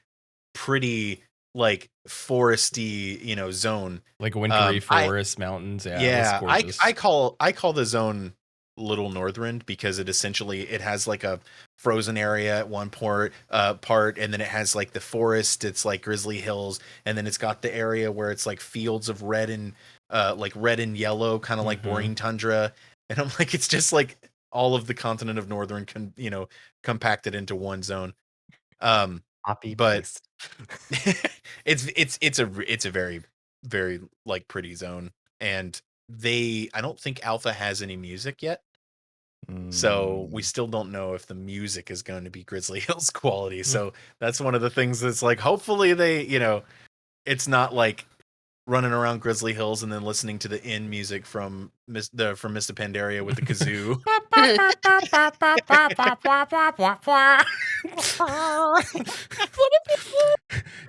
pretty, like foresty, zone. Like wintry forest, mountains. Yeah. I call the zone Little Northrend because it has like a frozen area at one part, and then it has like the forest. It's like Grizzly Hills, and then it's got the area where it's like fields of red and yellow, kind of like boring tundra. And I'm like, it's just like all of the continent of Northern, compacted into one zone. But it's a very, very like pretty zone, and I don't think Alpha has any music yet. So we still don't know if the music is going to be Grizzly Hills quality. So that's one of the things that's like, hopefully they, it's not like running around Grizzly Hills and then listening to the end music from Mists of Pandaria with the kazoo.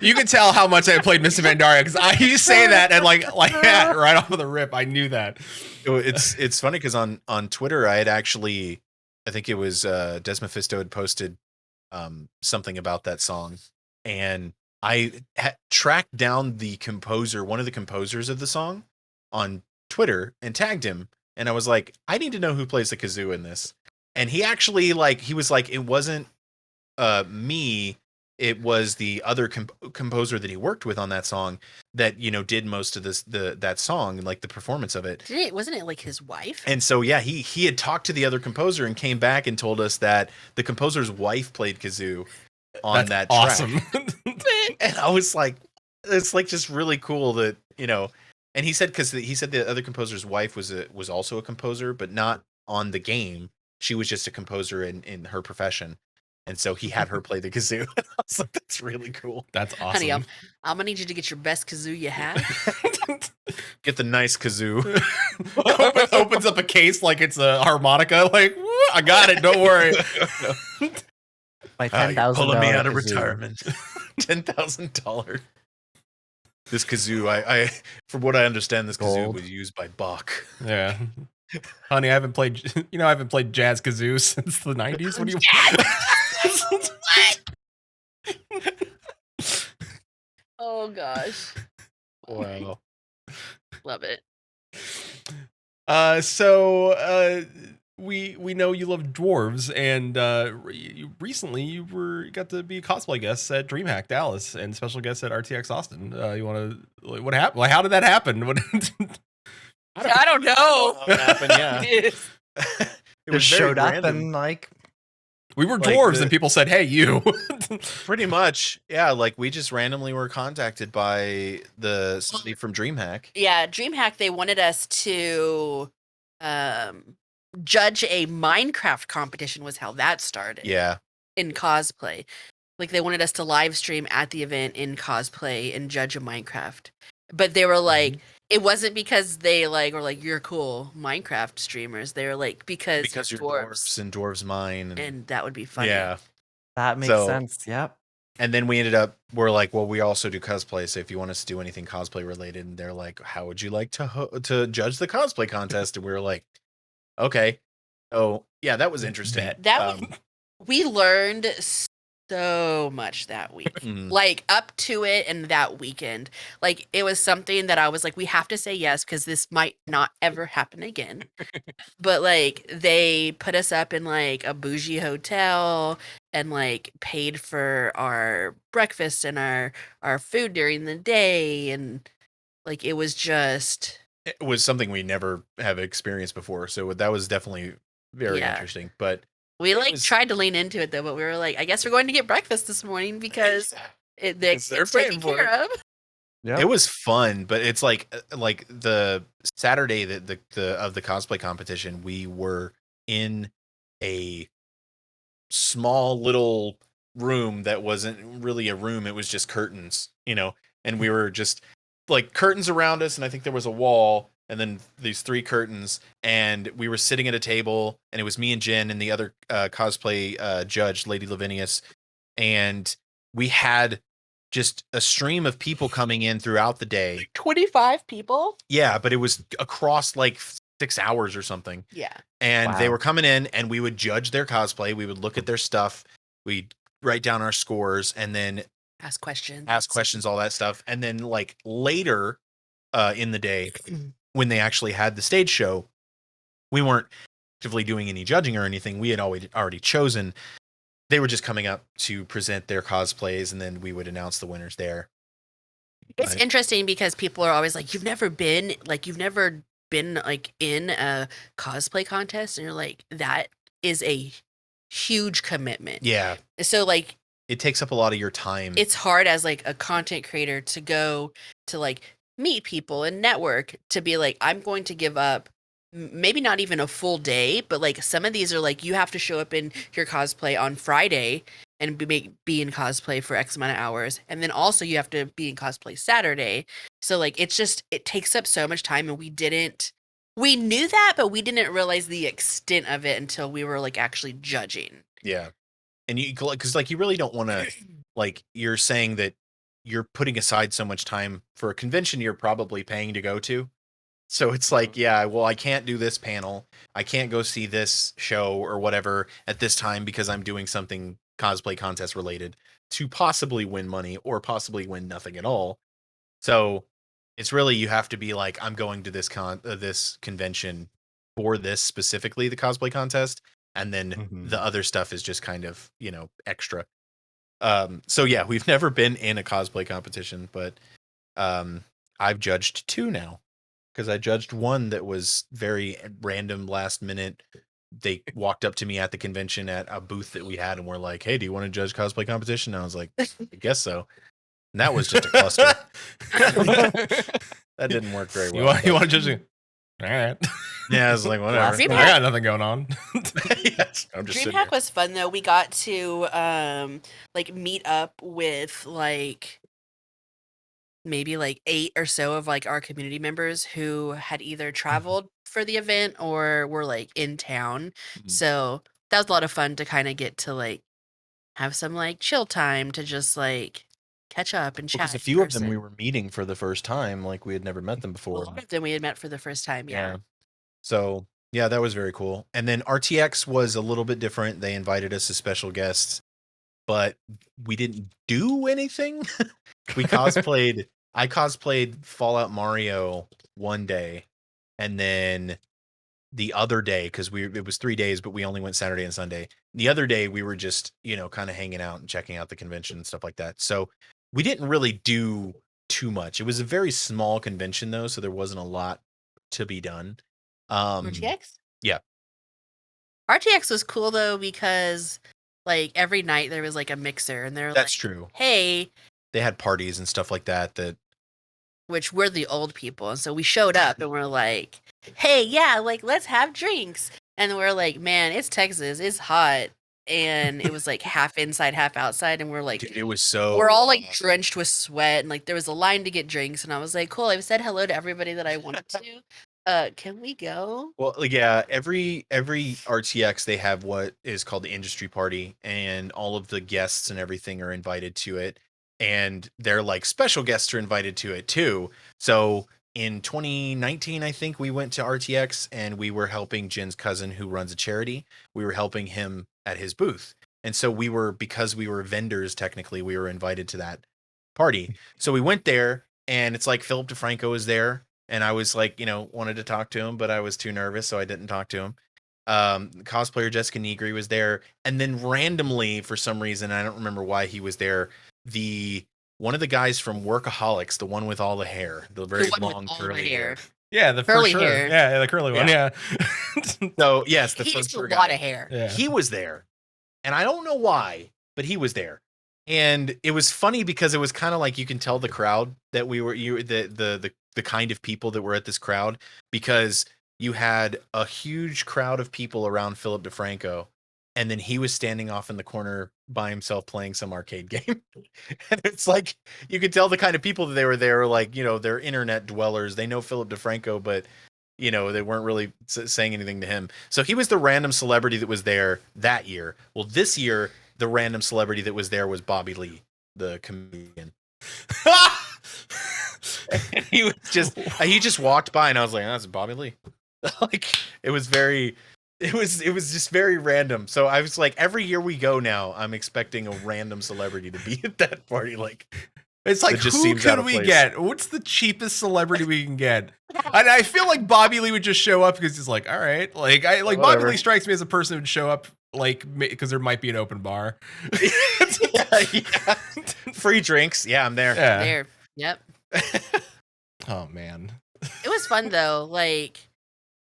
You can tell how much I played Mists of Pandaria because you say that and like that right off of the rip. I knew that. It's funny because on Twitter I had actually, I think it was Des Mephisto had posted something about that song, and I tracked down the composer, one of the composers of the song, on Twitter and tagged him, and I was like, I need to know who plays the kazoo in this. And he actually he was like, it wasn't me, it was the other composer that he worked with on that song that did most of that song, like the performance of it. Wasn't it like his wife? And so yeah, he had talked to the other composer and came back and told us that the composer's wife played kazoo on that track. Awesome. And I was like, it's like just really cool that and he said the other composer's wife was also a composer, but not on the game. She was just a composer in her profession. And so he had her play the kazoo. I was like, that's really cool. That's awesome. Honey, I'm gonna need you to get your best kazoo you have. Get the nice kazoo. Opens up a case like it's a harmonica. Like, I got it. Don't worry. My $10,000 pulling me out of kazoo. retirement. $10,000. This kazoo, I from what I understand, this kazoo was used by Bach. Yeah. Honey, I haven't played jazz kazoo since the 90s. What do you What? Oh gosh. Wow. Love it. So we know you love dwarves, and recently you got to be a cosplay guest at DreamHack Dallas and special guest at RTX Austin. You want to what happened? Like, how did that happen? What, I don't know. What happened? Yeah, It it was Just very showed up random. and like we were Like dwarves, the- and people said, "Hey, you." Pretty much, yeah. Like we just randomly were contacted by somebody from DreamHack. Yeah, DreamHack, they wanted us to judge a Minecraft competition was how that started. Yeah, In cosplay. Like they wanted us to live stream at the event in cosplay and judge a Minecraft. But they were like, it wasn't because they like were like, you're cool Minecraft streamers. They were like, because you're dwarves. dwarves and dwarves mine, And that would be funny. yeah. that makes So- sense. Yep. And then we're like, well, we also do cosplay, so if you want us to do anything cosplay related, and they're like, how would you like to judge the cosplay contest? And we were like, okay. Oh, yeah, that was interesting. Bet. That we learned so much that week. Mhm. Like up to it and that weekend. Like it was something that I was like, we have to say yes because this might not ever happen again. But like they put us up in like a bougie hotel and like paid for our breakfast and our food during the day, and like it was just It was something we never have experienced before, so that was definitely very Yeah. interesting. But we like was- tried to lean into it though, but we were like, I guess we're going to get breakfast this morning because Because they're it's taken paying for care of. Yeah. it was fun, but it's like the Saturday that the cosplay competition, we were in a small little room that wasn't really a room, it was just curtains, and we were just like curtains around us, and I think there was a wall and then these 3 curtains, and we were sitting at a table, and it was me and Jen and the other cosplay judge, Lady Lavinius, and we had just a stream of people coming in throughout the day. 25 people. Yeah, but it was across like 6 hours or something. Yeah. And they Wow. were coming in, and we would judge their cosplay. We would look at their stuff. We'd write down our scores, and then Ask questions. all that stuff. And then like later in the day, when they actually had the stage show, we weren't actively doing any judging or anything. We had already chosen. They were just coming up to present their cosplays, and then we would announce the winners there. It's Right. interesting because people are always like, you've never been like in a cosplay contest, and you're like, that is a huge commitment. Yeah, So like it takes up a lot of your time. it's hard as like a content creator to go to like meet people and network, to be like, I'm going to give up maybe not even a full day, but like some of these are like you have to show up in your cosplay on Friday and be in cosplay for X amount of hours, and then also you have to be in cosplay Saturday. So like it takes up so much time, and we knew that, but we didn't realize the extent of it until we were like actually judging. Yeah. And because like you really don't want to, like, you're saying that you're putting aside so much time for a convention you're probably paying to go to. So it's like, yeah, well, I can't do this panel. I can't go see this show or whatever at this time because I'm doing something cosplay contest related to possibly win money or possibly win nothing at all. So it's really, you have to be like, I'm going to this this convention for this specifically, the cosplay contest. And then Mhm. the other stuff is just kind of, extra. So yeah, we've never been in a cosplay competition, but I've judged 2 now, because I judged one that was very random, last minute. They walked up to me at the convention at a booth that we had and were like, hey, do you want to judge cosplay competition? And I was like, I guess so. And that was just a cluster. That didn't work very well. You want to judge me? All right. Yeah, I was like, whatever. Last I got nothing going on. Yes, I'm just sitting DreamHack here. was fun though. We got to like meet up with like maybe like 8 or so of like our community members who had either traveled for the event or were like in town. Mhm. So that was a lot of fun to kind of get to like have some like chill time to just like catch up and chat. Because a in few of them we person. were meeting for the first time, like we had never met them A before. lot of them we had met for the first time. Yeah. So yeah, that was very cool. And then RTX was a little bit different. They invited us as special guests, but we didn't do anything. We cosplayed. I cosplayed Fallout Mario one day, and then the other day, because it was 3 days, but we only went Saturday and Sunday. The other day we were just, kind of hanging out and checking out the convention and stuff like that. So we didn't really do too much. It was a very small convention though, so there wasn't a lot to be done. RTX? Yeah. RTX was cool though because like every night there was like a mixer and they're That's like, true. hey, They had parties and stuff like that. which we're the old people. And so we showed up and we're like, hey, yeah, like let's have drinks. And we're like, man, it's Texas, it's hot. And it was like half inside, half outside. And we're like, Dude, it was so. we're all like drenched with sweat. And like there was a line to get drinks. And I was like, cool, I've said hello to everybody that I wanted to. Can we go? Well, yeah, every RTX they have what is called the industry party, and all of the guests and everything are invited to it, and they're like special guests are invited to it too. So in 2019, I think we went to RTX and we were helping Jen's cousin who runs a charity. We were helping him at his booth, and so because we were vendors technically, we were invited to that party. So we went there, and it's like Philip DeFranco is there. And I was like, wanted to talk to him, but I was too nervous, so I didn't talk to him. Cosplayer Jessica Negri was there, and then randomly, for some reason, I don't remember why he was there. One of the guys from Workaholics, the one with all the hair, the very long curly hair. Yeah, the Curly for sure. hair. Yeah, the curly one. Yeah. So yes, the He first has a lot of hair. Yeah. He was there, and I don't know why, but he was there. And it was funny because it was kind of like you can tell the crowd that the kind of people that were at this crowd, because you had a huge crowd of people around Philip DeFranco, and then he was standing off in the corner by himself playing some arcade game. And it's like you could tell the kind of people that they were there, like, they're internet dwellers. They know Philip DeFranco, but they weren't really saying anything to him. So he was the random celebrity that was there that year. Well, this year, the random celebrity that was there was Bobby Lee, the comedian. And he just walked by, and I was like, oh, that's Bobby Lee. Like, it was just very random. So I was like, every year we go now, I'm expecting a random celebrity to be at that party. Like, it's like, who could we get? What's the cheapest celebrity we can get? And I feel like Bobby Lee would just show up because he's like, all right, like Bobby Lee strikes me as a person who would show up like because there might be an open bar. Yeah. Free drinks. Yeah, I'm there. Yeah. There. Yep. Oh man. It was fun though. Like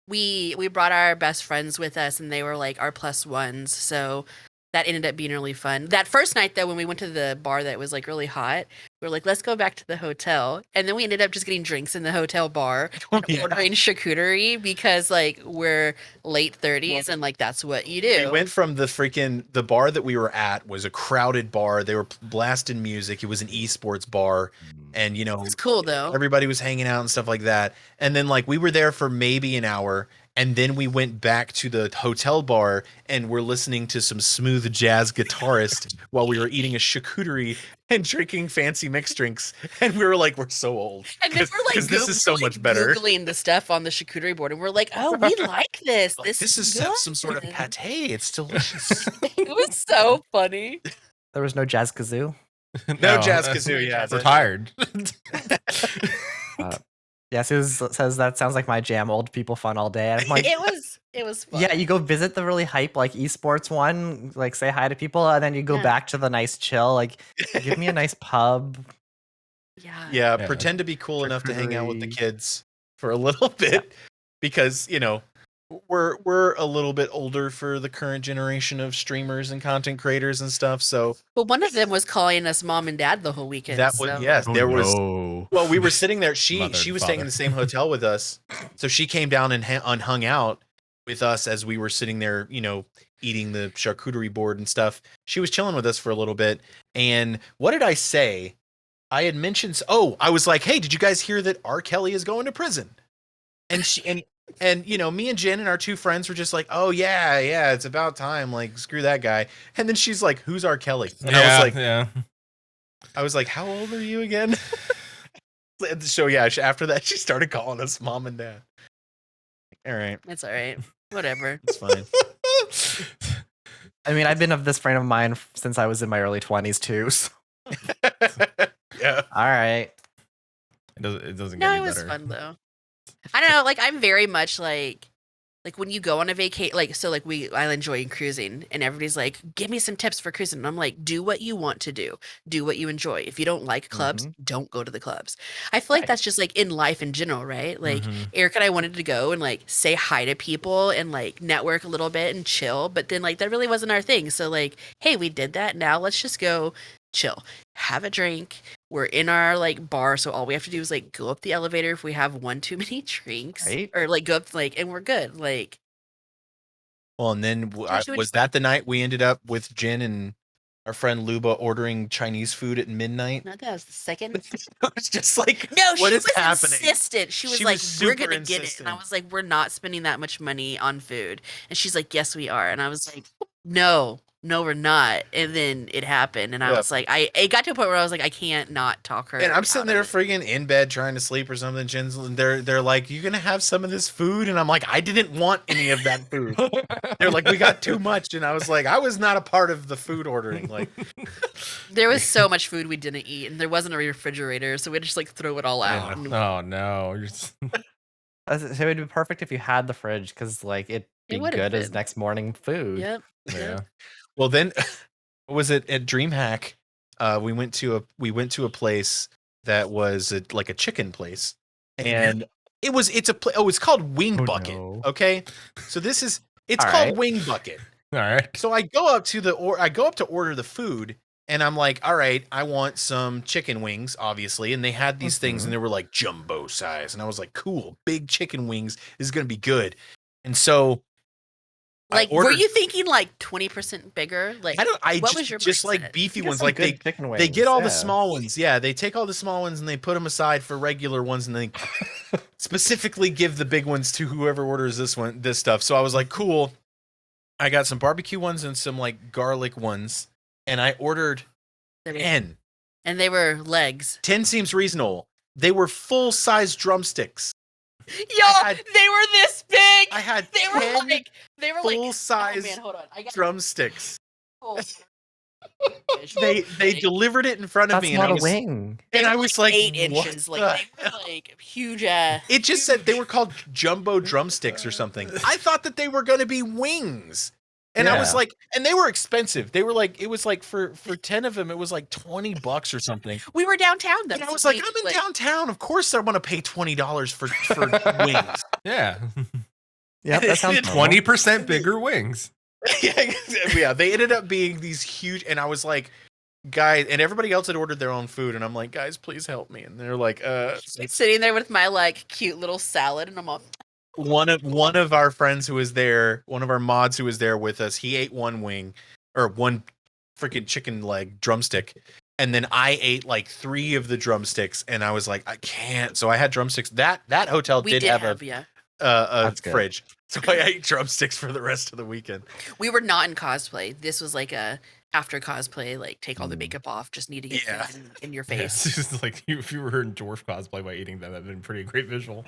we brought our best friends with us and they were like our plus ones. So that ended up being really fun. That first night though, when we went to the bar that was like really hot, we were like, let's go back to the hotel. And then we ended up just getting drinks in the hotel bar and ordering charcuterie because like we're late 30s and like that's what you do. We went from the bar that we were at was a crowded bar. They were blasting music. It was an esports bar. And it's cool though. Everybody was hanging out and stuff like that. And then like we were there for maybe an hour. And then we went back to the hotel bar and we're listening to some smooth jazz guitarist while we were eating a charcuterie and drinking fancy mixed drinks. And we were like, we're so old. And then we're like, this is so much better. Googling the stuff on the charcuterie board, and we're like, oh, we like this. This is good. some sort of pate. It's delicious. It was so funny. There was no jazz kazoo. No jazz kazoo. Yeah, retired. Yeah, Suze says that sounds like my jam. Old people fun all day. And I'm like, it was fun. Yeah, you go visit the really hype like esports one, like say hi to people, and then you go back to the nice chill. Like, give me a nice pub. Yeah. Pretend to be cool enough to hang out with the kids for a little bit, because we're a little bit older for the current generation of streamers and content creators and stuff. So, but one of them was calling us mom and dad the whole weekend. That was yes, there was. No. Well, we were sitting there. She Mother was and staying in the same hotel with us, so she came down and hung out with us as we were sitting there, eating the charcuterie board and stuff. She was chilling with us for a little bit. And what did I say? I had mentioned. Oh, I was like, "Hey, did you guys hear that R. Kelly is going to prison?" And she and me and Jen and our two friends were just like, "Oh yeah, it's about time. Like, screw that guy." And then she's like, "Who's R. Kelly?" And I was like, "How old are you again?" So yeah, after that, she started calling us mom and dad. All right, it's all right. Whatever, it's fine. I mean, I've been of this friend of mine since I was in my early 20s too. So. Yeah. All right. It doesn't get any better. It was fun though. I don't know. Like I'm very much like like when you go on a vacation, like so, like I enjoy cruising, and everybody's like, "Give me some tips for cruising." And I'm like, "Do what you want to do what you enjoy. If you don't like clubs, don't go to the clubs." I feel like Right. that's just like in life in general, right? Like Mhm. Eric and I wanted to go and like say hi to people and like network a little bit and chill, but then like that really wasn't our thing. So like, hey, we did that. Now let's just go chill, have a drink. We're in our like bar, so all we have to do is like go up the elevator if we have one too many drinks, Right. or like go up like, and we're good. Like, Well, and then Josh, you would was just that the night we ended up with Jen and our friend Luba ordering Chinese food at midnight? no, that was the second. It was just like, No, what she is was happening? insistent. She was She like, was "We're super gonna get it," and I insistent. was like, "We're not spending that much money on food." And she's like, "Yes, we are." And I was like, "No, no, we're not." And then it happened, and I Yeah. was like, it got to a point where I was like, I can't not talk her. And I'm sitting out there of it. friggin' in bed trying to sleep or something. Jen's and they're like, "You gonna have some of this food?" And I'm like, "I didn't want any of that food." They're like, "We got too much," and I was like, "I was not a part of the food ordering." Like, There was so much food we didn't eat, and there wasn't a refrigerator, so we had to just like throw it all out. And Oh no. It would be perfect if you had the fridge, because like it'd It be would have good as been. next morning food. Yep. Yeah. Yep. well, then what was it at DreamHack? We went to a place that was like a chicken place, and it's called Wing Oh, Bucket. no. Okay, so it's All called right. Wing Bucket. All right. So I go up to order the food, and I'm like, all right, I want some chicken wings, obviously. And they had these things, and they were like jumbo size, and I was like, cool, big chicken wings is gonna be good. And so Like, I were ordered. you thinking like 20% bigger? Like, I don't. I what was your just like mindset? beefy You get ones, some like good chicken wings. they get all the yeah. small ones. Yeah, they take all the small ones and they put them aside for regular ones, and they specifically give the big ones to whoever orders this stuff. So I was like, cool. I got some barbecue ones and some like garlic ones, and I ordered They were- 10. And they were legs. 10 seems reasonable. They were full size drumsticks. Yo, had- they were this big. I had They were 10 like full oh size man, hold on. I got drumsticks. full. They delivered it in front of That's me, and not I a was wing. and I was like, 8 what inches. the Like they were like huge. It just said they were called jumbo drumsticks or something. I thought that they were going to be wings. And I was Yeah. like, and they were expensive. They were like, it was like for 10 of them, it was like $20 or something. We were downtown though. And I so was like, we, I'm in downtown. Of course I want to pay $20 for wings. Yeah. Yep, that sounds normal. 20% bigger wings. Yeah, they ended up being these huge, and I was like, guys, and everybody else had ordered their own food, and I'm like, guys, please help me. And they're like, sitting there with my like cute little salad, and I'm all. one of our friends who was there, one of our mods who was there with us, he ate one wing or one freaking chicken leg drumstick, and then I ate like 3 of the drumsticks, and I was like, I can't. So I had drumsticks. That hotel We did have yeah. a That's good. fridge, so I ate drumsticks for the rest of the weekend. We were not in cosplay. This was like a after cosplay, like take all the makeup off, just need to get Yeah. food in your Yeah, face. it's just like if you were in dwarf cosplay by eating that, that'd been pretty great visual.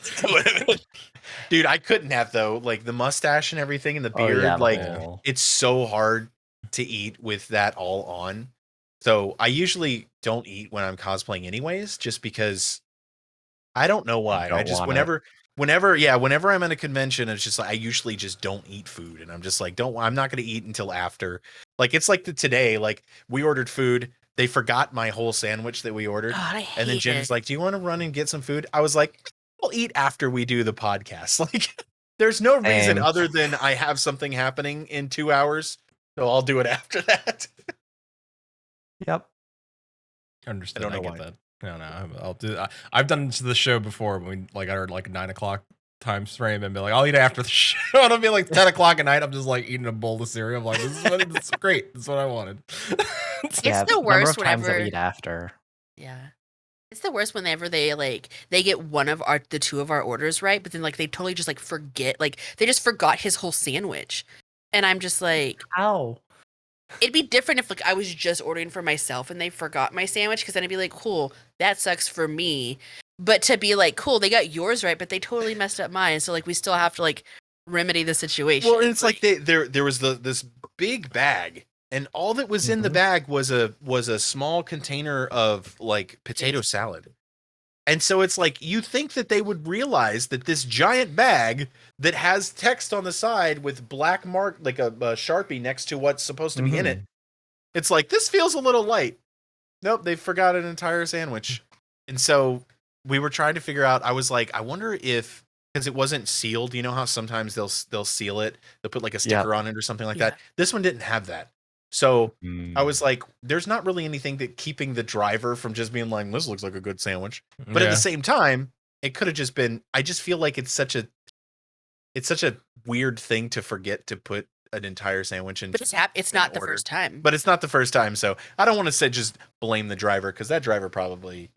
Dude, I couldn't have though. Like the mustache and everything and the Oh, beard, yeah, like no. it's so hard to eat with that all on. So I usually don't eat when I'm cosplaying anyways, just because I don't know why. don't I just want it. whenever I'm at a convention, it's just like I usually just don't eat food, and I'm just like, I'm not gonna eat until after. Like it's like today, like we ordered food, they forgot my whole sandwich that we ordered, God, I hate and then Jen's it. like, "Do you want to run and get some food?" I was like, "We'll eat after we do the podcast." Like, there's no reason Same. other than I have something happening in 2 hours, so I'll do it after that. Yep. Understood. I don't know get why. that. No, I'll do. I've done the show before when like I heard like 9 o'clock time frame and be like, I'll eat after the show. And it'll be like 10 o'clock at night. I'm just like eating a bowl of cereal. I'm like, this is great. This is what I wanted. Yeah, the number worst of times that whenever- we eat after. Yeah. It's the worst whenever they get one of the 2 of our orders right, but then like they totally just like forget, like they just forgot his whole sandwich. And I'm just like, Ow. it'd be different if like I was just ordering for myself and they forgot my sandwich, because then I'd be like, cool, that sucks for me. But to be like, cool, they got yours right, but they totally messed up mine. So like we still have to like remedy the situation. Well, and it's like there was this big bag, and all that was in the bag was a small container of like potato salad. And so it's like, you think that they would realize that this giant bag that has text on the side with black mark, like a Sharpie next to what's supposed to be in it. It's like, this feels a little light. Nope, they forgot an entire sandwich. And so we were trying to figure out, I was like, I wonder if, because it wasn't sealed, you know how sometimes they'll seal it, they'll put like a sticker on it or something like that. This one didn't have that. So I was like, there's not really anything that keeping the driver from just being like, this looks like a good sandwich. But at the same time, it could have just been, I just feel like it's such a weird thing to forget to put an entire sandwich in. But it's not the first time. But it's not the first time, so I don't want to say just blame the driver, because that driver probably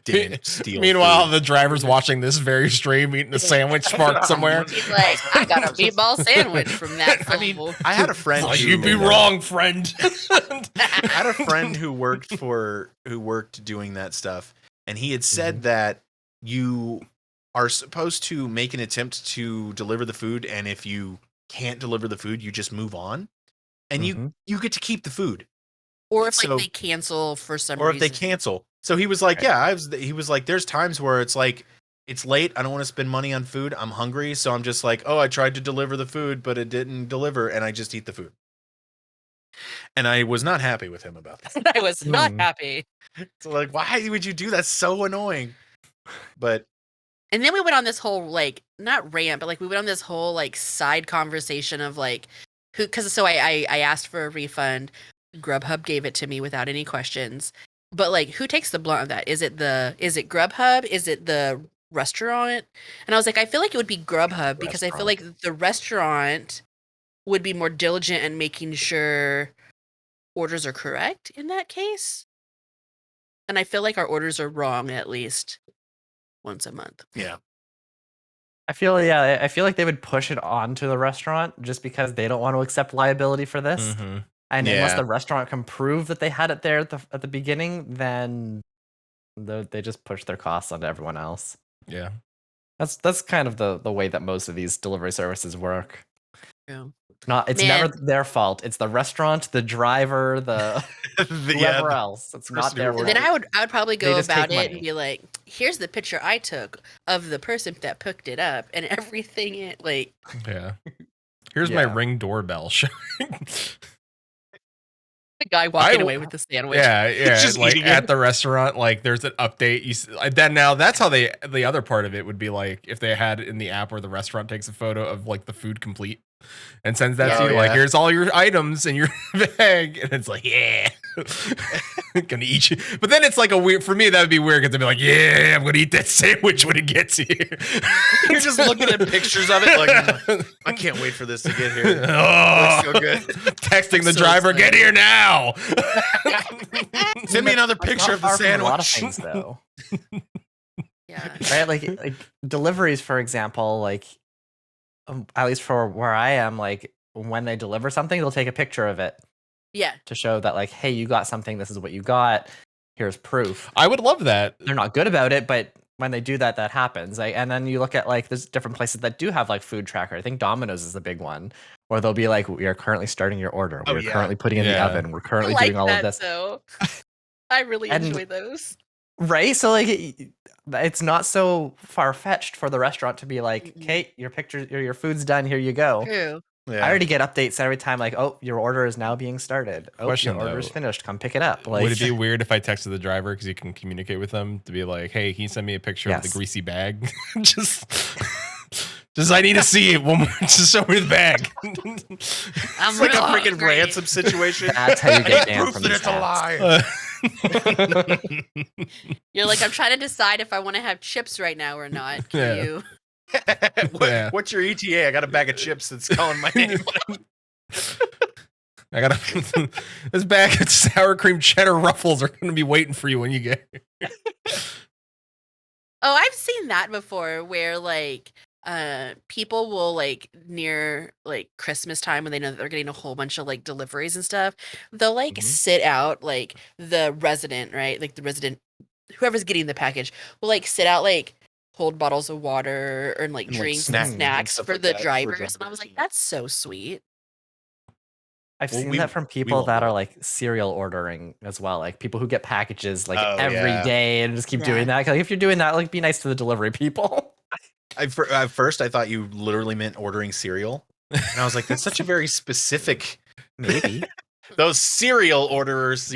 didn't steal. Meanwhile, food. the driver's watching this very stream, eating a sandwich parked somewhere. He's like, I got a meatball sandwich from that. I mean, I had a friend. You'd be wrong, friend. I had a friend who worked doing that stuff, and he had said that you are supposed to make an attempt to deliver the food, and if you can't deliver the food, you just move on, and you get to keep the food. Or if they cancel for some reason. Or if they cancel. So he was like, he was like, there's times where it's like, it's late, I don't want to spend money on food, I'm hungry, so I'm just like, oh, I tried to deliver the food, but it didn't deliver, and I just eat the food. And I was not happy with him about that. I was not happy. So like, why would you do that? So annoying. But and then we went on this whole, like, not rant, but like we went on this whole like side conversation of like who, because so I asked for a refund. Grubhub gave it to me without any questions. But like, who takes the blunt of that? Is it Grubhub? Is it the restaurant? And I was like, I feel like it would be Grubhub because I feel like the restaurant would be more diligent in making sure orders are correct in that case. And I feel like our orders are wrong at least once a month. Yeah. I feel like they would push it on to the restaurant just because they don't want to accept liability for this. And unless the restaurant can prove that they had it there at the beginning, then they just push their costs onto everyone else. Yeah. That's kind of the way that most of these delivery services work. Yeah. It's never their fault. It's the restaurant, the driver, the whoever else. It's not their fault. Then I would probably go about it and be like, here's the picture I took of the person that picked it up and everything Here's my Ring doorbell showing. The guy walking away with the sandwich. Yeah. Just like eating at it. the restaurant, like there's an update. Then now that's how the other part of it would be like if they had in the app where the restaurant takes a photo of like the food complete and sends that to you. Like, here's all your items in your bag. And it's like, gonna eat you. But then it's like for me, that would be weird because I'd be like, I'm gonna eat that sandwich when it gets here. You're just looking at pictures of it like, I can't wait for this to get here. Oh, so good. Texting the driver, get here now. Send me another picture of the sandwich. A lot of things, though. Yeah. Right? Like deliveries, for example, like at least for where I am, like when they deliver something, they'll take a picture of it. Yeah. To show that, like, hey, you got something. This is what you got. Here's proof. I would love that. They're not good about it, but when they do that, that happens. Like, and then you look at like there's different places that do have like food tracker. I think Domino's is the big one, where they'll be like, we are currently starting your order. We're currently putting it in the oven. We're currently doing all of this. So I really enjoy those. Right? So like it's not so far-fetched for the restaurant to be like, Kate, your food's done, here you go. True. I already get updates every time, like, oh, your order is now being started. Oh, your order is finished. Come pick it up. Like, would it be weird if I texted the driver because you can communicate with them to be like, hey, can you send me a picture of the greasy bag? just I need to see it one more. Just show me the bag. I'm like a freaking ransom situation. That's how you get proof that it's a lie. You're like, I'm trying to decide if I want to have chips right now or not. Can you? What's your ETA? I got a bag of chips that's calling my name. I got this bag of sour cream cheddar ruffles are going to be waiting for you when you get here. Oh, I've seen that before where like people will like near like Christmas time when they know that they're getting a whole bunch of like deliveries and stuff, they'll like sit out like the resident, right? Like the resident, whoever's getting the package will like sit out like cold bottles of water or like drinks and snacks for the drivers. And I was like, that's so sweet. I've Well, seen we- that from we people won't that do are it. like serial ordering as well, like people who get packages like Oh, every yeah. day and just keep Yeah. doing that. Like if you're doing that, like be nice to the delivery people. At first, I thought you literally meant ordering cereal, and I was like, "That's such a very specific." Maybe. Those cereal orderers,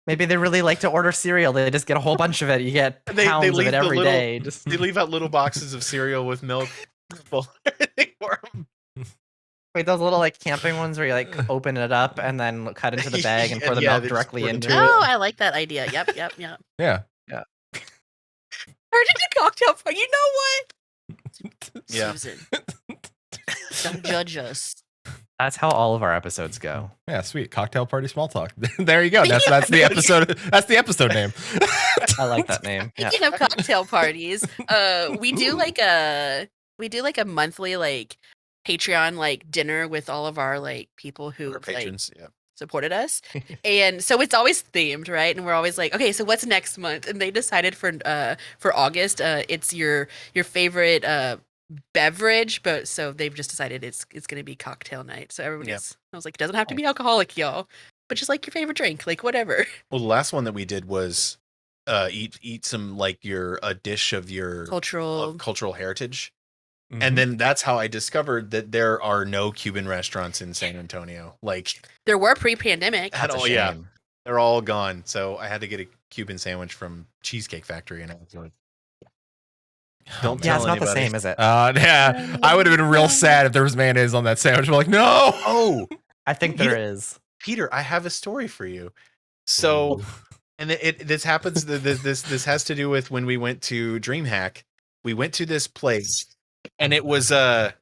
Maybe they really like to order cereal. They just get a whole bunch of it. You get They pounds of leave it the every little- day. Just they leave out little boxes of cereal with milk. Full everything for 'em. wait, those little like camping ones where you like open it up and then cut into the bag and pour the Yeah, milk they just directly pour it into into it. Oh, I like that idea. Yep. Yeah. Or did a cocktail party? You know what? Yeah. Susan, don't judge us. That's how all of our episodes go. Yeah, sweet. Cocktail party small talk. There you go. That's the episode. That's the episode name. I like that name. Yeah. Speaking of cocktail parties, we do like a monthly like Patreon like dinner with all of our like people who Our like patrons, yeah. supported us, and so it's always themed, right? And we're always like, okay, so what's next month? And they decided for August, it's your favorite beverage, but so they've just decided it's gonna be cocktail night. So everybody's, I was like, it doesn't have to be alcoholic, y'all, but just like your favorite drink, like whatever. Well, the last one that we did was eat some like a dish of your cultural heritage. Mhm. And then that's how I discovered that there are no Cuban restaurants in San Antonio. Like There were pre-pandemic. at That's a all, yeah, shame. they're all gone. So I had to get a Cuban sandwich from Cheesecake Factory, and I was like, "Don't Yeah, tell it's not the anybody." same, is it? Yeah, I would have been real sad if there was mayonnaise on that sandwich. I'm like, no. Oh, I think You there is. Peter, I have a story for you. So, and this happens. This has to do with when we went to DreamHack. We went to this place, and it was a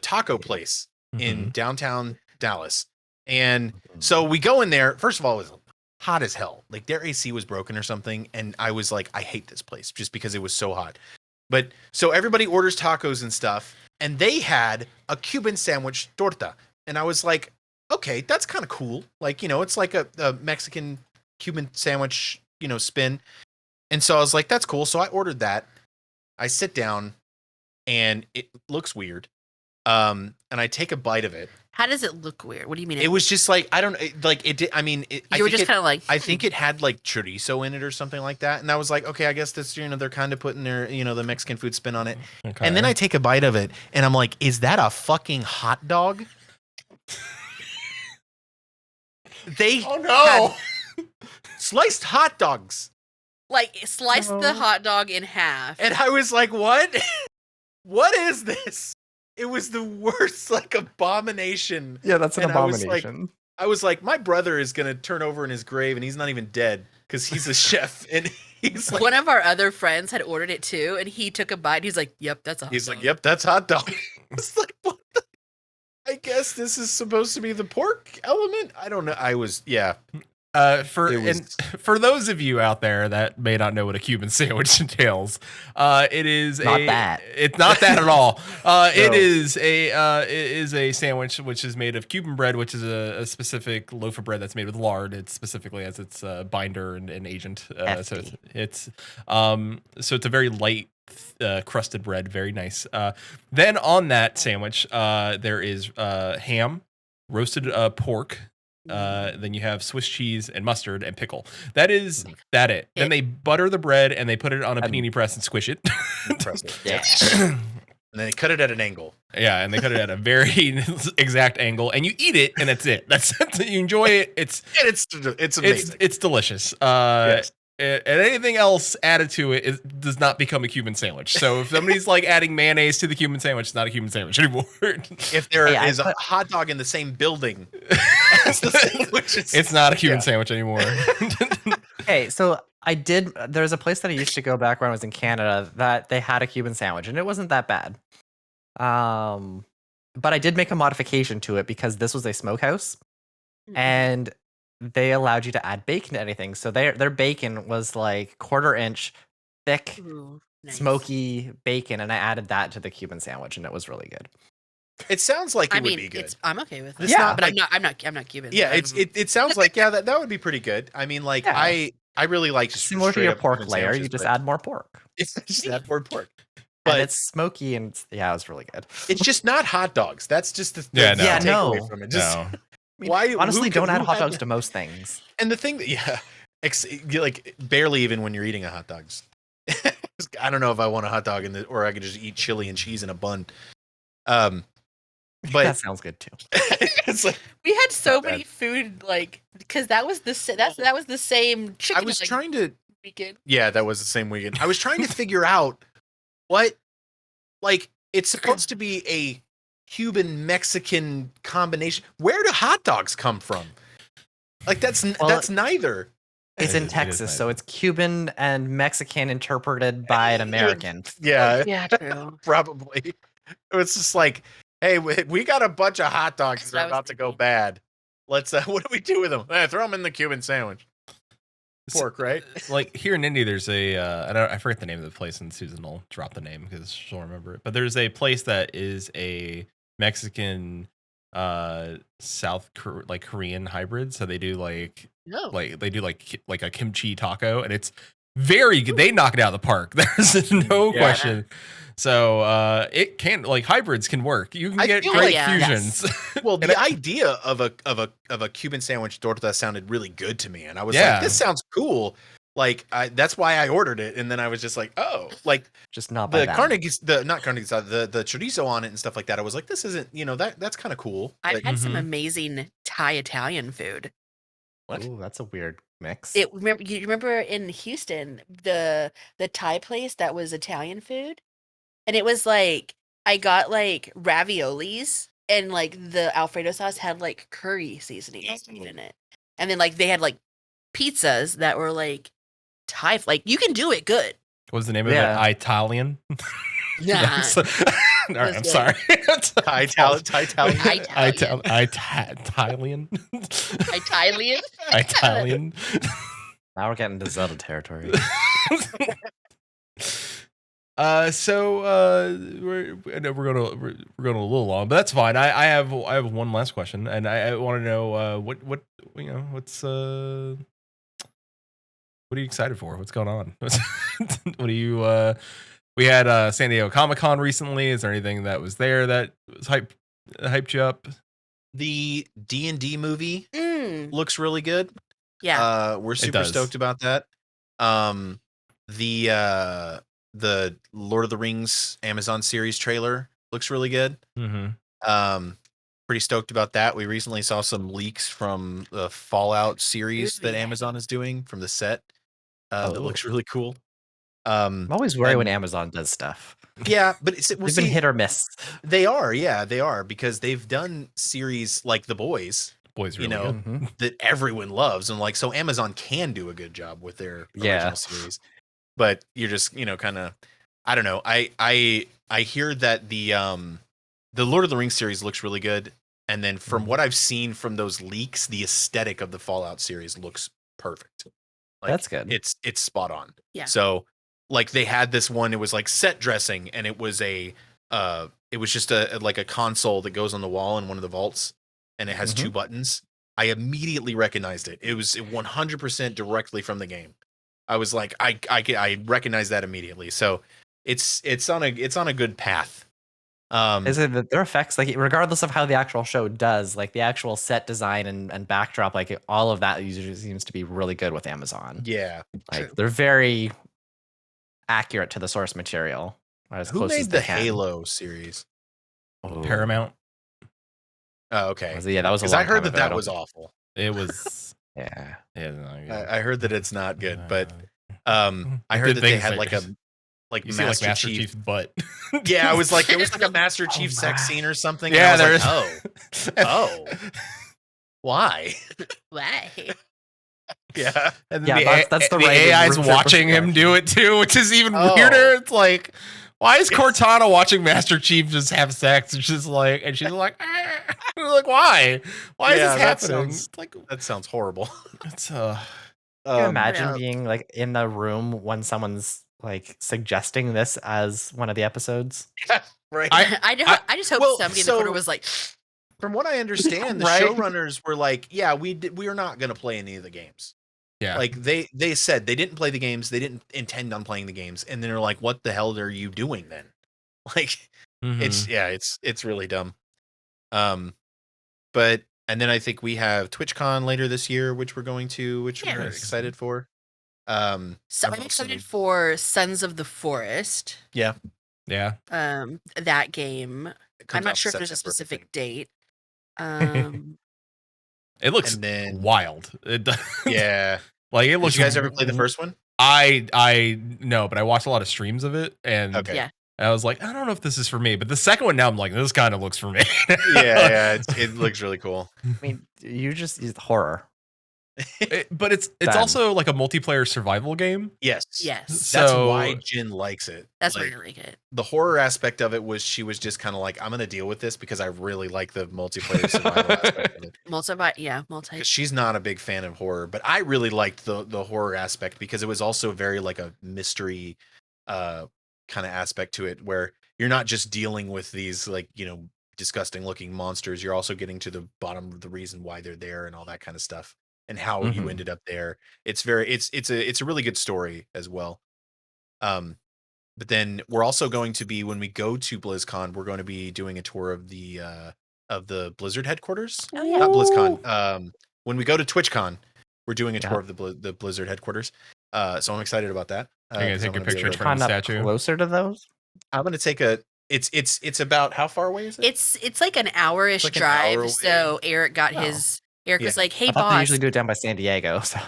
taco place in downtown Dallas. And so we go in there. First of all, it was hot as hell. Like their AC was broken or something, and I was like, I hate this place just because it was so hot. But so everybody orders tacos and stuff, and they had a Cuban sandwich torta, and I was like, okay, that's kind of cool. Like, it's like a Mexican Cuban sandwich, spin. And so I was like, that's cool. So I ordered that. I sit down and it looks weird. And I take a bite of it. How does it look weird? What do you mean? It was just like, I don't like it. I mean, you were just kind of like, I think it had like chorizo in it or something like that. And I was like, okay, I guess that's, they're kind of putting their, the Mexican food spin on it. Okay. And then I take a bite of it and I'm like, is that a fucking hot dog? They had sliced hot dogs. like slice the hot dog in half. And I was like, what? What is this? It was the worst, like, abomination. Yeah, that's an And abomination. I was like, my brother is going to turn over in his grave and he's not even dead because he's a chef. And he's like, One of our other friends had ordered it too, and he took a bite. He's like, "Yep, that's a hot dog." yep, that's hot dog. It's like, what the? I guess this is supposed to be the pork element. I don't know. Yeah. For those of you out there that may not know what a Cuban sandwich entails, it is Not that. It's not that at all. It is a sandwich which is made of Cuban bread, which is a specific loaf of bread that's made with lard. It specifically as its binder and agent. So it's a very light crusted bread, very nice. Then on that sandwich, there is ham, roasted pork. Then you have Swiss cheese and mustard and pickle. That is it. Then they butter the bread and they put it on a panini press and squish it. Yeah. And then they cut it at an angle. Yeah, and they cut it at a very exact angle, and you eat it, and that's it. That's you enjoy it. It's amazing. It's delicious. Yes. And anything else added to it does not become a Cuban sandwich. So if somebody's like adding mayonnaise to the Cuban sandwich, it's not a Cuban sandwich anymore. If there is a hot dog in the same building as the sandwiches, it's not a Cuban sandwich anymore. Okay, so there's a place that I used to go back when I was in Canada that they had a Cuban sandwich, and it wasn't that bad. But I did make a modification to it because this was a smokehouse, and they allowed you to add bacon to anything. So their bacon was like 1/4 inch thick, Nice. smoky bacon, and I added that to the Cuban sandwich, and it was really good. it sounds like it I would mean, be good. I'm okay with it. It's not but like- I'm not Cuban. Yeah, so it sounds like that would be pretty good. I mean, like Yeah. I really like Similar to straight your up pork Cuban layer, you sandwiches, just but add more pork. it's just add more pork. But and it's smoky and yeah, it was really good. it's just not hot dogs. That's just the Yeah, no. Yeah, takeaway no. from it. Just No. why? Honestly, don't add hot had dogs to most things. And the thing that you like barely even when you're eating a hot dog. I don't know if I want a hot dog or I could just eat chili and cheese in a bun. But That sounds good too. it's like We had so Not many bad. food because that was that was the same chicken. I was trying to. weekend. Yeah, that was the same weekend. I was trying to figure out what, like, it's supposed to be a Cuban Mexican combination. Where do hot dogs come from? Like that's neither. It's in Texas, so it's Cuban and Mexican interpreted by an American. Yeah, Yeah, true. probably. It was just like, hey, we got a bunch of hot dogs That's that what I are was about to go thinking. bad. Let's what do we do with them? Throw them in the Cuban sandwich. Pork, right? Like here in Indy, there's a I forget the name of the place, and Susan will drop the name because she'll remember it. But there's a place that is a Mexican, Korean hybrid. So they do like No. like a kimchi taco, and it's very good. They knock it out of the park. There's no Yeah. question. So it can hybrids can work. You can I get feel great like- fusions. Well, the idea of a Cuban sandwich torta sounded really good to me, and I was Yeah. like, "This sounds cool." Like, that's why I ordered it, and then I was just like, "Oh, like Just not by the them. not carne asada, the chorizo on it and stuff like that." I was like, "This isn't, that's kind of cool." I've But had some Mhm. amazing Thai Italian food. What? Ooh, that's a weird mix. You remember in Houston the Thai place that was Italian food, and it was like I got like raviolis and like the Alfredo sauce had like curry seasoning in it, and then like they had like pizzas that were like Thai. Like you can do it good. What was the name of Yeah. it? Italian. Nah, All right, I'm good. sorry. Thai Italian. Italian. Italian. Italian. Italian. Now we're getting into Zelda territory. I know we're going a little long, but that's fine. I have one last question, and I want to know what are you excited for? What's going on? What do you we had San Diego Comic-Con recently. Is there anything that was there that was hyped you up? The D&D movie Mm, looks really good. yeah. We're super does. stoked about that. The Lord of the Rings Amazon series trailer looks really good. Mm-hmm. Pretty stoked about that. We recently saw some leaks from the Fallout series Ooh, that yeah. Amazon is doing from the set. That Oh. looks really cool. I'm always worried when and- Amazon does stuff. Yeah, but we'll They've been see. hit or miss. They are because they've done series like The Boys Boys, You really know, good. Mhm. that everyone loves, and like so Amazon can do a good job with their Yeah. original series. But you're just kind of, I don't know. I hear that the Lord of the Rings series looks really good, and then from Mhm. what I've seen from those leaks, the aesthetic of the Fallout series looks perfect. Like, That's good. It's spot on. Yeah. So like they had this one, it was like set dressing, and it was it was just a console that goes on the wall in one of the vaults, and it has Mhm. 2 buttons. I immediately recognized it. It was 100% directly from the game. I was like, I recognize that immediately. So it's on a good path. Is it that their effects, like regardless of how the actual show does, like the actual set design and backdrop, like all of that usually seems to be really good with Amazon. Yeah. Like True. they're very accurate to the source material, or as Who close as made they the can. Halo series? Oh. Paramount. Oh, okay. Was it? Yeah, that was a Because long I heard time that ago. I was don't- awful. It was. Yeah. Yeah, no, I heard that it's not good, but I I heard that they had like a you see like Master Chief. Chief's butt. Yeah, I was like, there was like a Master Oh Chief sex my. scene or something. Yeah, and I there was is. like, oh, why? Why? Yeah. And Yeah, then that's the the right AI's room watching him reaction. do it too, which is even Oh. weirder. It's like, why is Yes. Cortana watching Master Chief just have sex? And she's like, ah. Like, why? Why is Yeah, this that happening? sounds- It's like, That sounds horrible. it's Can you imagine Yeah. being like in the room when someone's like suggesting this as one of the episodes? right. I just hope well, somebody in the corner so- was like, From what I understand, the Right. showrunners were like, yeah, we are not going to play any of the games. yeah. Like they said they didn't play the games, they didn't intend on playing the games, and then they're like, what the hell are you doing then? Like Mhm. it's really dumb. But and then I think we have TwitchCon later this year, which we're Yeah. we're Nice. excited for. So I've I'm also- excited for Sons of the Forest. Yeah, Yeah. That game. it I'm comes not out in sure if there's a September, I specific think. date. It looks And then wild. It does. yeah, Like it did looks. you guys ever play the first one? I know, but I watched a lot of streams of it, and Okay. Yeah. I was like, I don't know if this is for me. But the second one now, I'm like, this kind of looks for me. Yeah, it looks really cool. I mean, you just use horror. But it's Done. also like a multiplayer survival game. Yes. Yes. That's So why Jen likes it. That's Like, really good. the horror aspect of it was she was just kind of like, I'm gonna deal with this because I really like the multiplayer survival aspect of it. Multi. Because she's not a big fan of horror, but I really liked the horror aspect because it was also very like a mystery kind of aspect to it, where you're not just dealing with these like, disgusting looking monsters. You're also getting to the bottom of the reason why they're there and all that kind of stuff and how you Mhm. ended up there. It's a really good story as well. But then we're also going to be, when we go to BlizzCon, we're going to be doing a tour of the Blizzard headquarters. Oh, yeah. Not BlizzCon. When we go to TwitchCon, we're doing a Yeah. tour of the Blizzard headquarters. So I'm excited about that. You're gonna 'Cause take I'm a gonna be picture able in to- front of the Kind of statue. closer to those. I'm gonna take a. It's about, how far away is it? It's like an hour-ish like an drive. hour So away. Eric got Oh. his. Eric was Yeah. like, "Hey, I thought they boss." usually do it down by San Diego. So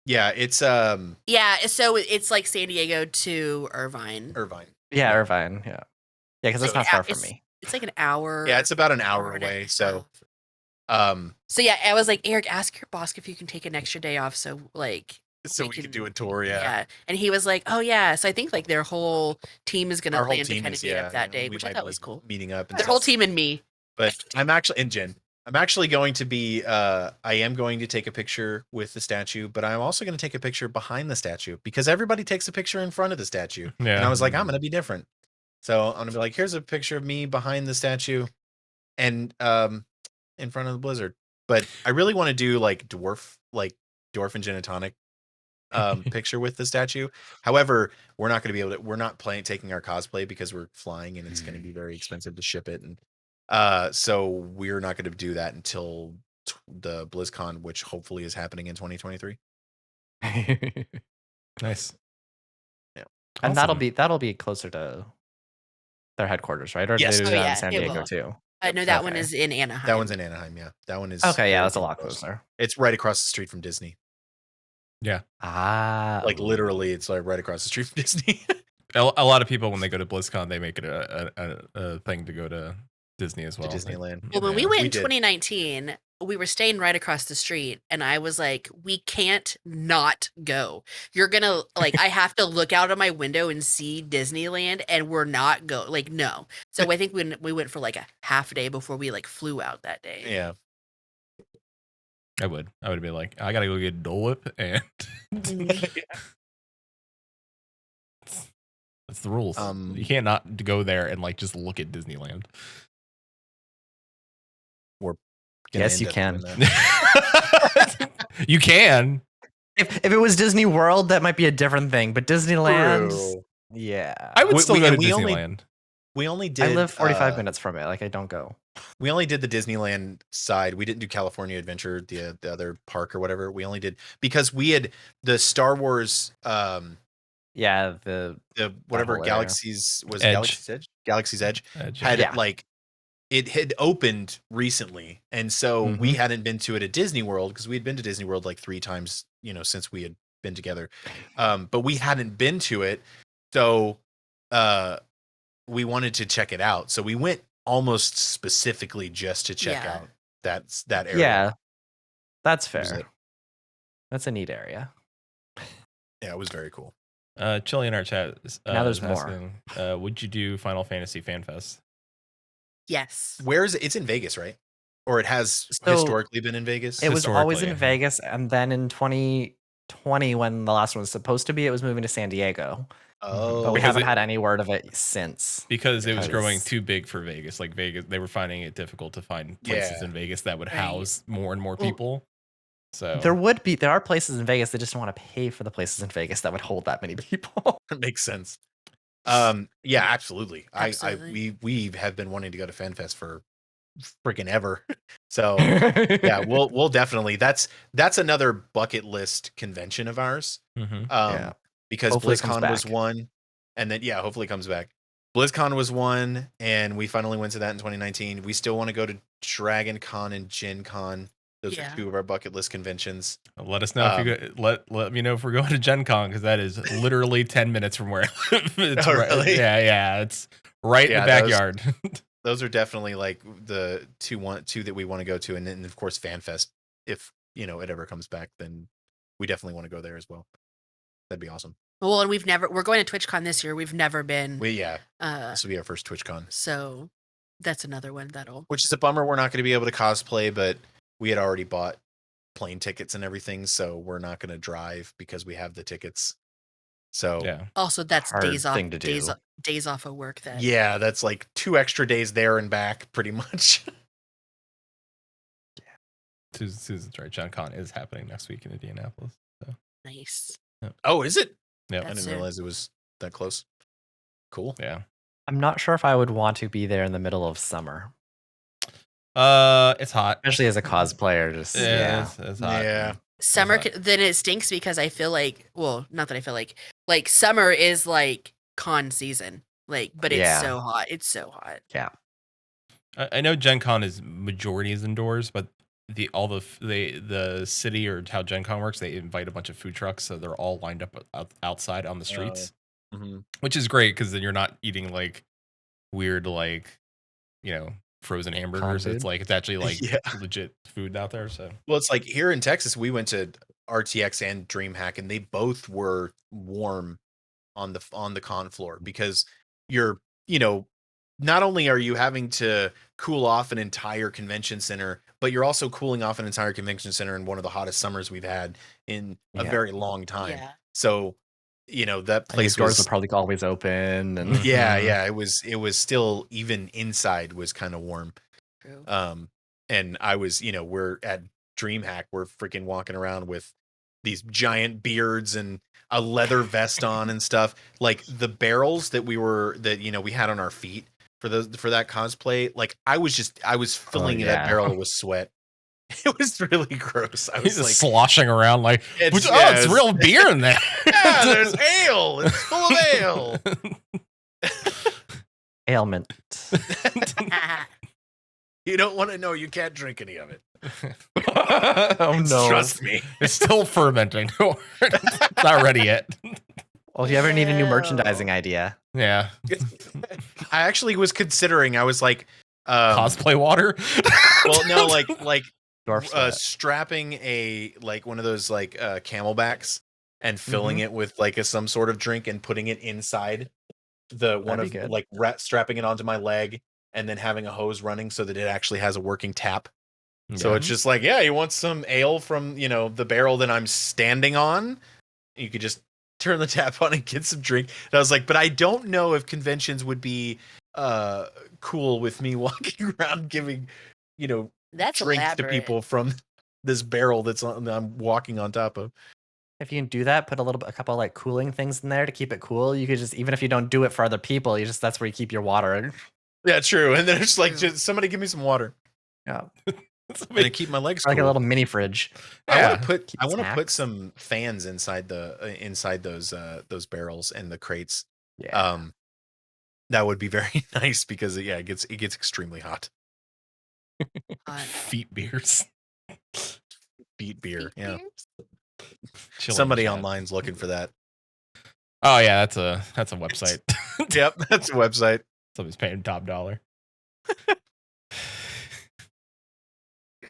Yeah, it's Yeah. So it's like San Diego to Irvine. Irvine. yeah, Yeah. Irvine. Yeah, because that's So not far from me. It's like an hour. Yeah, it's about an hour and a away. half. So So yeah, I was like, Eric, ask your boss if you can take an extra day off, so like we can do a tour. Yeah. Yeah. And he was like, "Oh yeah." So I think like their whole team is gonna Our whole plan to team kind is of meet up that day, we which I might thought be was cool. meeting up. And Their whole stuff. team and me. But I'm actually in Jen. I'm actually going to be. I am going to take a picture with the statue, but I'm also going to take a picture behind the statue because everybody takes a picture in front of the statue. Yeah. And I was like, I'm going to be different. So I'm going to be like, here's a picture of me behind the statue, and in front of the Blizzard. But I really want to do like dwarf and Genitonic picture with the statue. However, we're not going to be able to. We're not taking our cosplay because we're flying, and it's going to be very expensive to ship it, and so we're not going to do that until the BlizzCon, which hopefully is happening in 2023. Nice. Yeah. And Awesome. that'll be closer to their headquarters, right? Or Yes. do they Oh, do that yeah, in San it Diego will. too? No, that one Okay. is in Anaheim. That one's in Anaheim. Yeah, that one is Okay, yeah, very that's a lot close. closer. It's right across the street from Disney. Ah, Like ooh. literally, it's like right across the street from Disney. A lot of people when they go to BlizzCon, they make it a thing to go to Disney as well. Disneyland. Well, when we Yeah. went We in did. 2019, we were staying right across the street, and I was like, "We can't not go. You're gonna like, I have to look out of my window and see Disneyland, and we're not go like no." So I think we went for like a half day before we like flew out that day. Yeah. I would be like, I gotta go get Dole Whip, and that's the rules. You can't not go there and like just look at Disneyland. Gonna Yes, end you up can. doing that. You can. If it was Disney World, that might be a different thing. But Disneyland, True. yeah. I would We- still we- go to and we only- Disneyland. We only did. I live 45 minutes from it. Like I don't go. We only did the Disneyland side. We didn't do California Adventure, the other park or whatever. We only did because we had the Star Wars, Yeah, the the whatever whole area. Galaxy's was Edge. Galaxy's Edge Edge. had Yeah. like it had opened recently, and so we hadn't been to it at Disney World because we had been to Disney World like 3 times, since we had been together, but we hadn't been to it, so we wanted to check it out. So we went almost specifically just to check Yeah. out that area. yeah, that's was fair. it. That's a neat area. Yeah, it was very cool. Chili in our chat. Now there's is more. asking, would you do Final Fantasy Fan Fest? Yes. Where is it? It's in Vegas, right? Or it has So, historically been in Vegas? It was always in Historically, yeah. Vegas, and then in 2020, when the last one was supposed to be, it was moving to San Diego. Oh, But we Because haven't it- had any word of it since. Because it was growing Because- too big for Vegas. Like Vegas, they were finding it difficult to find places Yeah. in Vegas that would Right. house more and more Well, people. So There are places in Vegas that just don't want to pay for the places in Vegas that would hold that many people. That makes sense. Yeah, absolutely. Absolutely. We have been wanting to go to FanFest for freaking ever. So yeah, we'll definitely. That's another bucket list convention of ours. Mm-hmm. Yeah. Because Hopefully it comes BlizzCon was back. one, and then yeah, hopefully it comes back. BlizzCon was one, and we finally went to that in 2019. We still want to go to Dragon Con and Gen Con. Those Yeah. are two of our bucket list conventions. Let us know if you go. Let me know if we're going to Gen Con, because that is literally 10 minutes from where I live. It's Oh, right. really? Yeah. It's right in Yeah, the backyard. Those are definitely like the two that we want to go to, and then of course FanFest. If it ever comes back, then we definitely want to go there as well. That'd be awesome. Well, and we're going to TwitchCon this year. We've never been. This will be our first TwitchCon. So that's another one that'll. Which is a bummer. We're not going to be able to cosplay, but we had already bought plane tickets and everything, so we're not going to drive because we have the tickets. So Yeah. Also, that's Hard days off. thing to do. Days off of work. That yeah, that's like 2 extra days there and back, pretty much. Susan's right. Gen Con is happening next week in Indianapolis. So. nice. Oh, is it? Yeah. I didn't That's it. realize it was that close. Cool. Yeah. I'm not sure if I would want to be there in the middle of summer, It's hot. especially as a cosplayer. Just Yeah. It's hot. Yeah. Summer hot. then it stinks because I feel not that I feel like summer is like con season, but it's Yeah. so hot. It's so hot. Yeah. I know Gen Con is majority is indoors, but the city, or how Gen Con works, they invite a bunch of food trucks, so they're all lined up outside on the streets, which is great because then you're not eating like weird frozen hamburgers. It's food? it's actually like Yeah. legit food out there. So Well, it's like here in Texas, we went to RTX and DreamHack, and they both were warm on the con floor, because you're, not only are you having to cool off an entire convention center, but you're also cooling off an entire convention center in one of the hottest summers we've had in a Yeah. very long time. Yeah. So, that And these place doors was are probably always open. And yeah, it was still, even inside was kind of warm. True. And I was, we're at DreamHack, we're freaking walking around with these giant beards and a leather vest on and stuff. Like the barrels that we had on our feet for that cosplay, like I was filling that yeah. barrel with sweat. It was really gross. I he's was just like, sloshing around like, it's real beer in there. yeah, there's ale. It's full of ale. Ailment. You don't want to know. You can't drink any of it. Oh no. Trust me. It's still fermenting. It's not ready yet. Well, if you ever need a new Ew. merchandising idea, Yeah. I actually was considering. I was like, Cosplay water. well, no, like dwarf sweat. strapping one of those camelbacks and filling it with some sort of drink and putting it inside That'd be good. strapping it onto my leg, and then having a hose running so that it actually has a working tap. So it's just like, yeah, you want some ale from the barrel that I'm standing on, you could just turn the tap on and get some drink. And I was like, but I don't know if conventions would be cool with me walking around giving That's drinks elaborate. to people from this barrel that I'm walking on top of. If you can do that, put a couple like cooling things in there to keep it cool. You could just, even if you don't do it for other people, that's where you keep your water. Yeah, true. And then it's like, True. just somebody give me some water. Yeah. And to keep my legs Like cool. a little mini fridge. I want Yeah. to put some fans inside those barrels and the crates. Yeah. That would be very nice, because it gets extremely hot. Feet beers. Beat beer. Yeah. Chilling Somebody chat. online's looking for that. Oh yeah, that's a website. Yep, that's a website. Somebody's paying top dollar.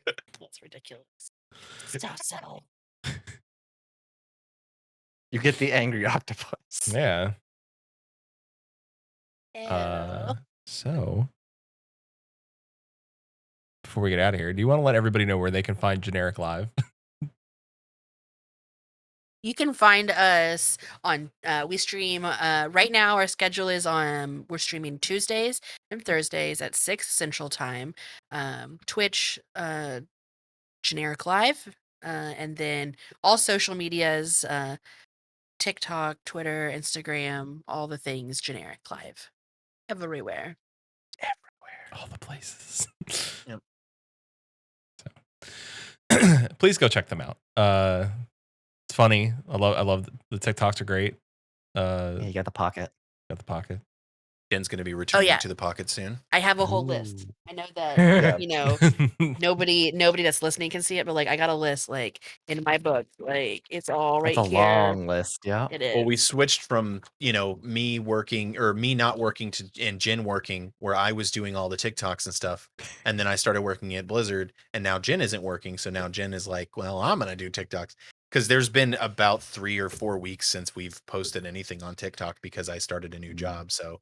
That's ridiculous. So. You get the angry octopus. Yeah. Ew. So before we get out of here, do you want to let everybody know where they can find JenEricLive? You can find us on we stream right now. Our schedule is on we're streaming Tuesdays and Thursdays at 6 Central Time. Twitch, JenEricLive, and then all social medias, TikTok, Twitter, Instagram, all the things JenEricLive. Everywhere. All the places. Yep. Please go check them out. It's funny. I love the TikToks are great. Yeah, you got the pocket. Got the pocket. Jen's going to be returning yeah. to the pocket soon. I have a whole list. I know that Yeah. you know nobody that's listening can see it, but like I got a list like in my book. Like it's all right That's a here. long list. Yeah. It is. Well, we switched from, me working or me not working and Jen working, where I was doing all the TikToks and stuff. And then I started working at Blizzard, and now Jen isn't working. So now Jen is like, well, I'm going to do TikToks. Because there's been about 3 or 4 weeks since we've posted anything on TikTok because I started a new job. So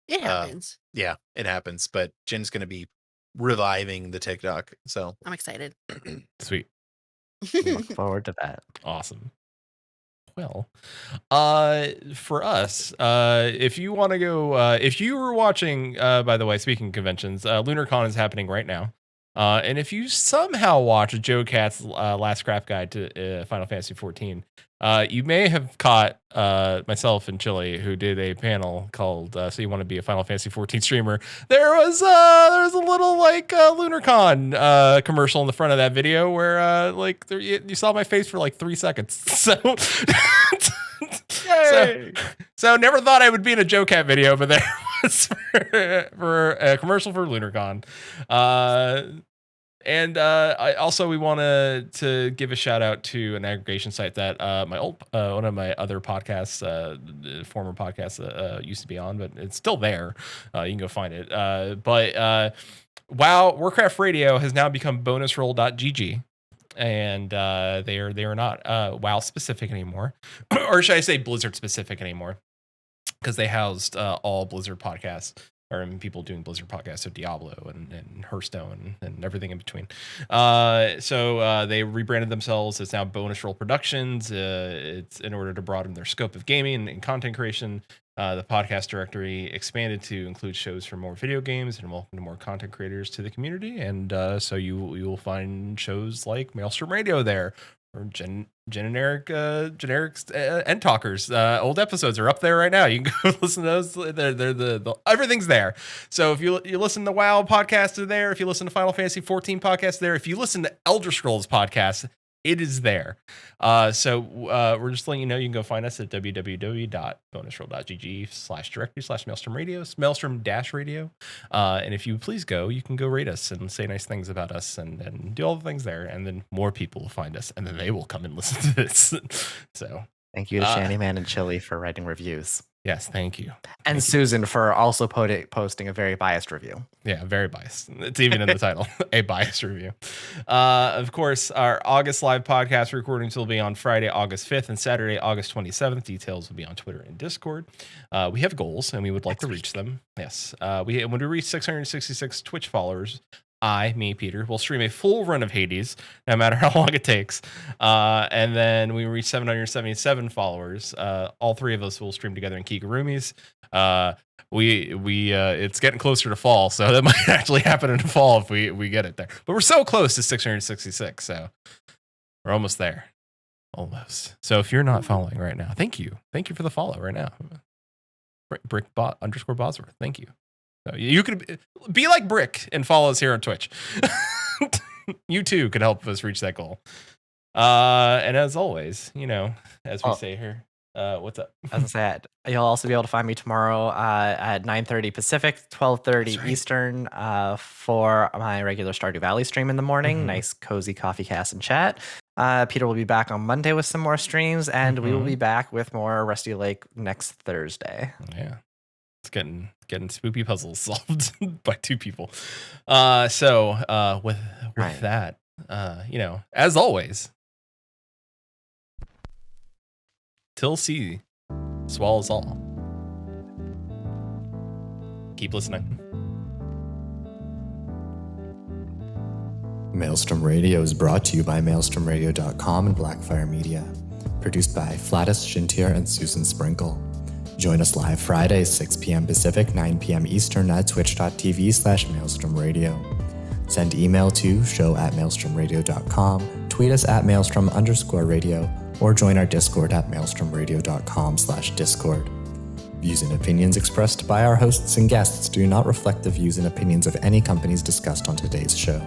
It happens. yeah, it happens. But Jen's going to be reviving the TikTok. So I'm excited. Sweet. Look forward to that. Awesome. Well, for us, if you want to go, if you were watching, by the way, speaking of conventions, LunarCon is happening right now. And if you somehow watch Joe Cat's last scrap guide to Final Fantasy 14, you may have caught myself and Chili, who did a panel called "So You Want to Be a Final Fantasy 14 Streamer." There was a little like LunarCon commercial in the front of that video where you saw my face for like 3 seconds. So never thought I would be in a Joe Cat video, but there was for a commercial for LunarCon. And we want to give a shout out to an aggregation site that one of my other podcasts, former podcasts, used to be on, but it's still there. You can go find it. But WoW Warcraft Radio has now become bonusroll.gg. And they are not WoW specific anymore, or should I say Blizzard specific anymore, because they housed all Blizzard podcasts, or people doing Blizzard podcasts, so Diablo and Hearthstone and everything in between. So they rebranded themselves. It's now Bonus Roll Productions. It's in order to broaden their scope of gaming and content creation. The podcast directory expanded to include shows for more video games and welcome to more content creators to the community. And so you will find shows like Maelstrom Radio there, or JenEric's End Talkers. Old episodes are up there right now. You can go listen to those. They're everything's there. So if you listen to WoW podcast, are there. If you listen to Final Fantasy 14 podcast, there. If you listen to Elder Scrolls podcast, it is there. So we're just letting you know you can go find us at www.bonusroll.gg/directory/Maelstrom Radio, Maelstrom-radio. And if you please go, you can go rate us and say nice things about us and do all the things there. And then more people will find us and then they will come and listen to this. So thank you to Shandyman and Chili for writing reviews. Yes, thank you. And Thank Susan for also posting a very biased review. Yeah, very biased. It's even in the title, a biased review. Of course, our August live podcast recordings will be on Friday, August 5th and Saturday, August 27th. Details will be on Twitter and Discord. We have goals and we would like to reach them. Yes. When we reach 666 Twitch followers, Peter, will stream a full run of Hades, no matter how long it takes. And then we reach 777 followers. All three of us will stream together in Kigurumis. It's getting closer to fall, so that might actually happen in the fall if we get it there. But we're so close to 666, so we're almost there. Almost. So if you're not following right now, thank you. Thank you for the follow right now. Brick_Bosworth. Thank you. So you could be like Brick and follow us here on Twitch. You too could help us reach that goal. And as always, as we say here, what's up? As I said, you'll also be able to find me tomorrow at 9:30 Pacific, 12:30 Eastern for my regular Stardew Valley stream in the morning. Mm-hmm. Nice, cozy coffee cast and chat. Peter will be back on Monday with some more streams, and we will be back with more Rusty Lake next Thursday. Yeah. It's getting spooky puzzles solved by two people. So with that, as always, till sea swallows all. Keep listening. Maelstrom Radio is brought to you by MaelstromRadio.com and Blackfire Media. Produced by Flatus, Shintir, and Susan Sprinkle. Join us live Friday, 6 p.m. Pacific, 9 p.m. Eastern at twitch.tv/Maelstrom Radio. Send email to show@maelstromradio.com, tweet us at Maelstrom_radio, or join our Discord at maelstromradio.com/discord. Views and opinions expressed by our hosts and guests do not reflect the views and opinions of any companies discussed on today's show.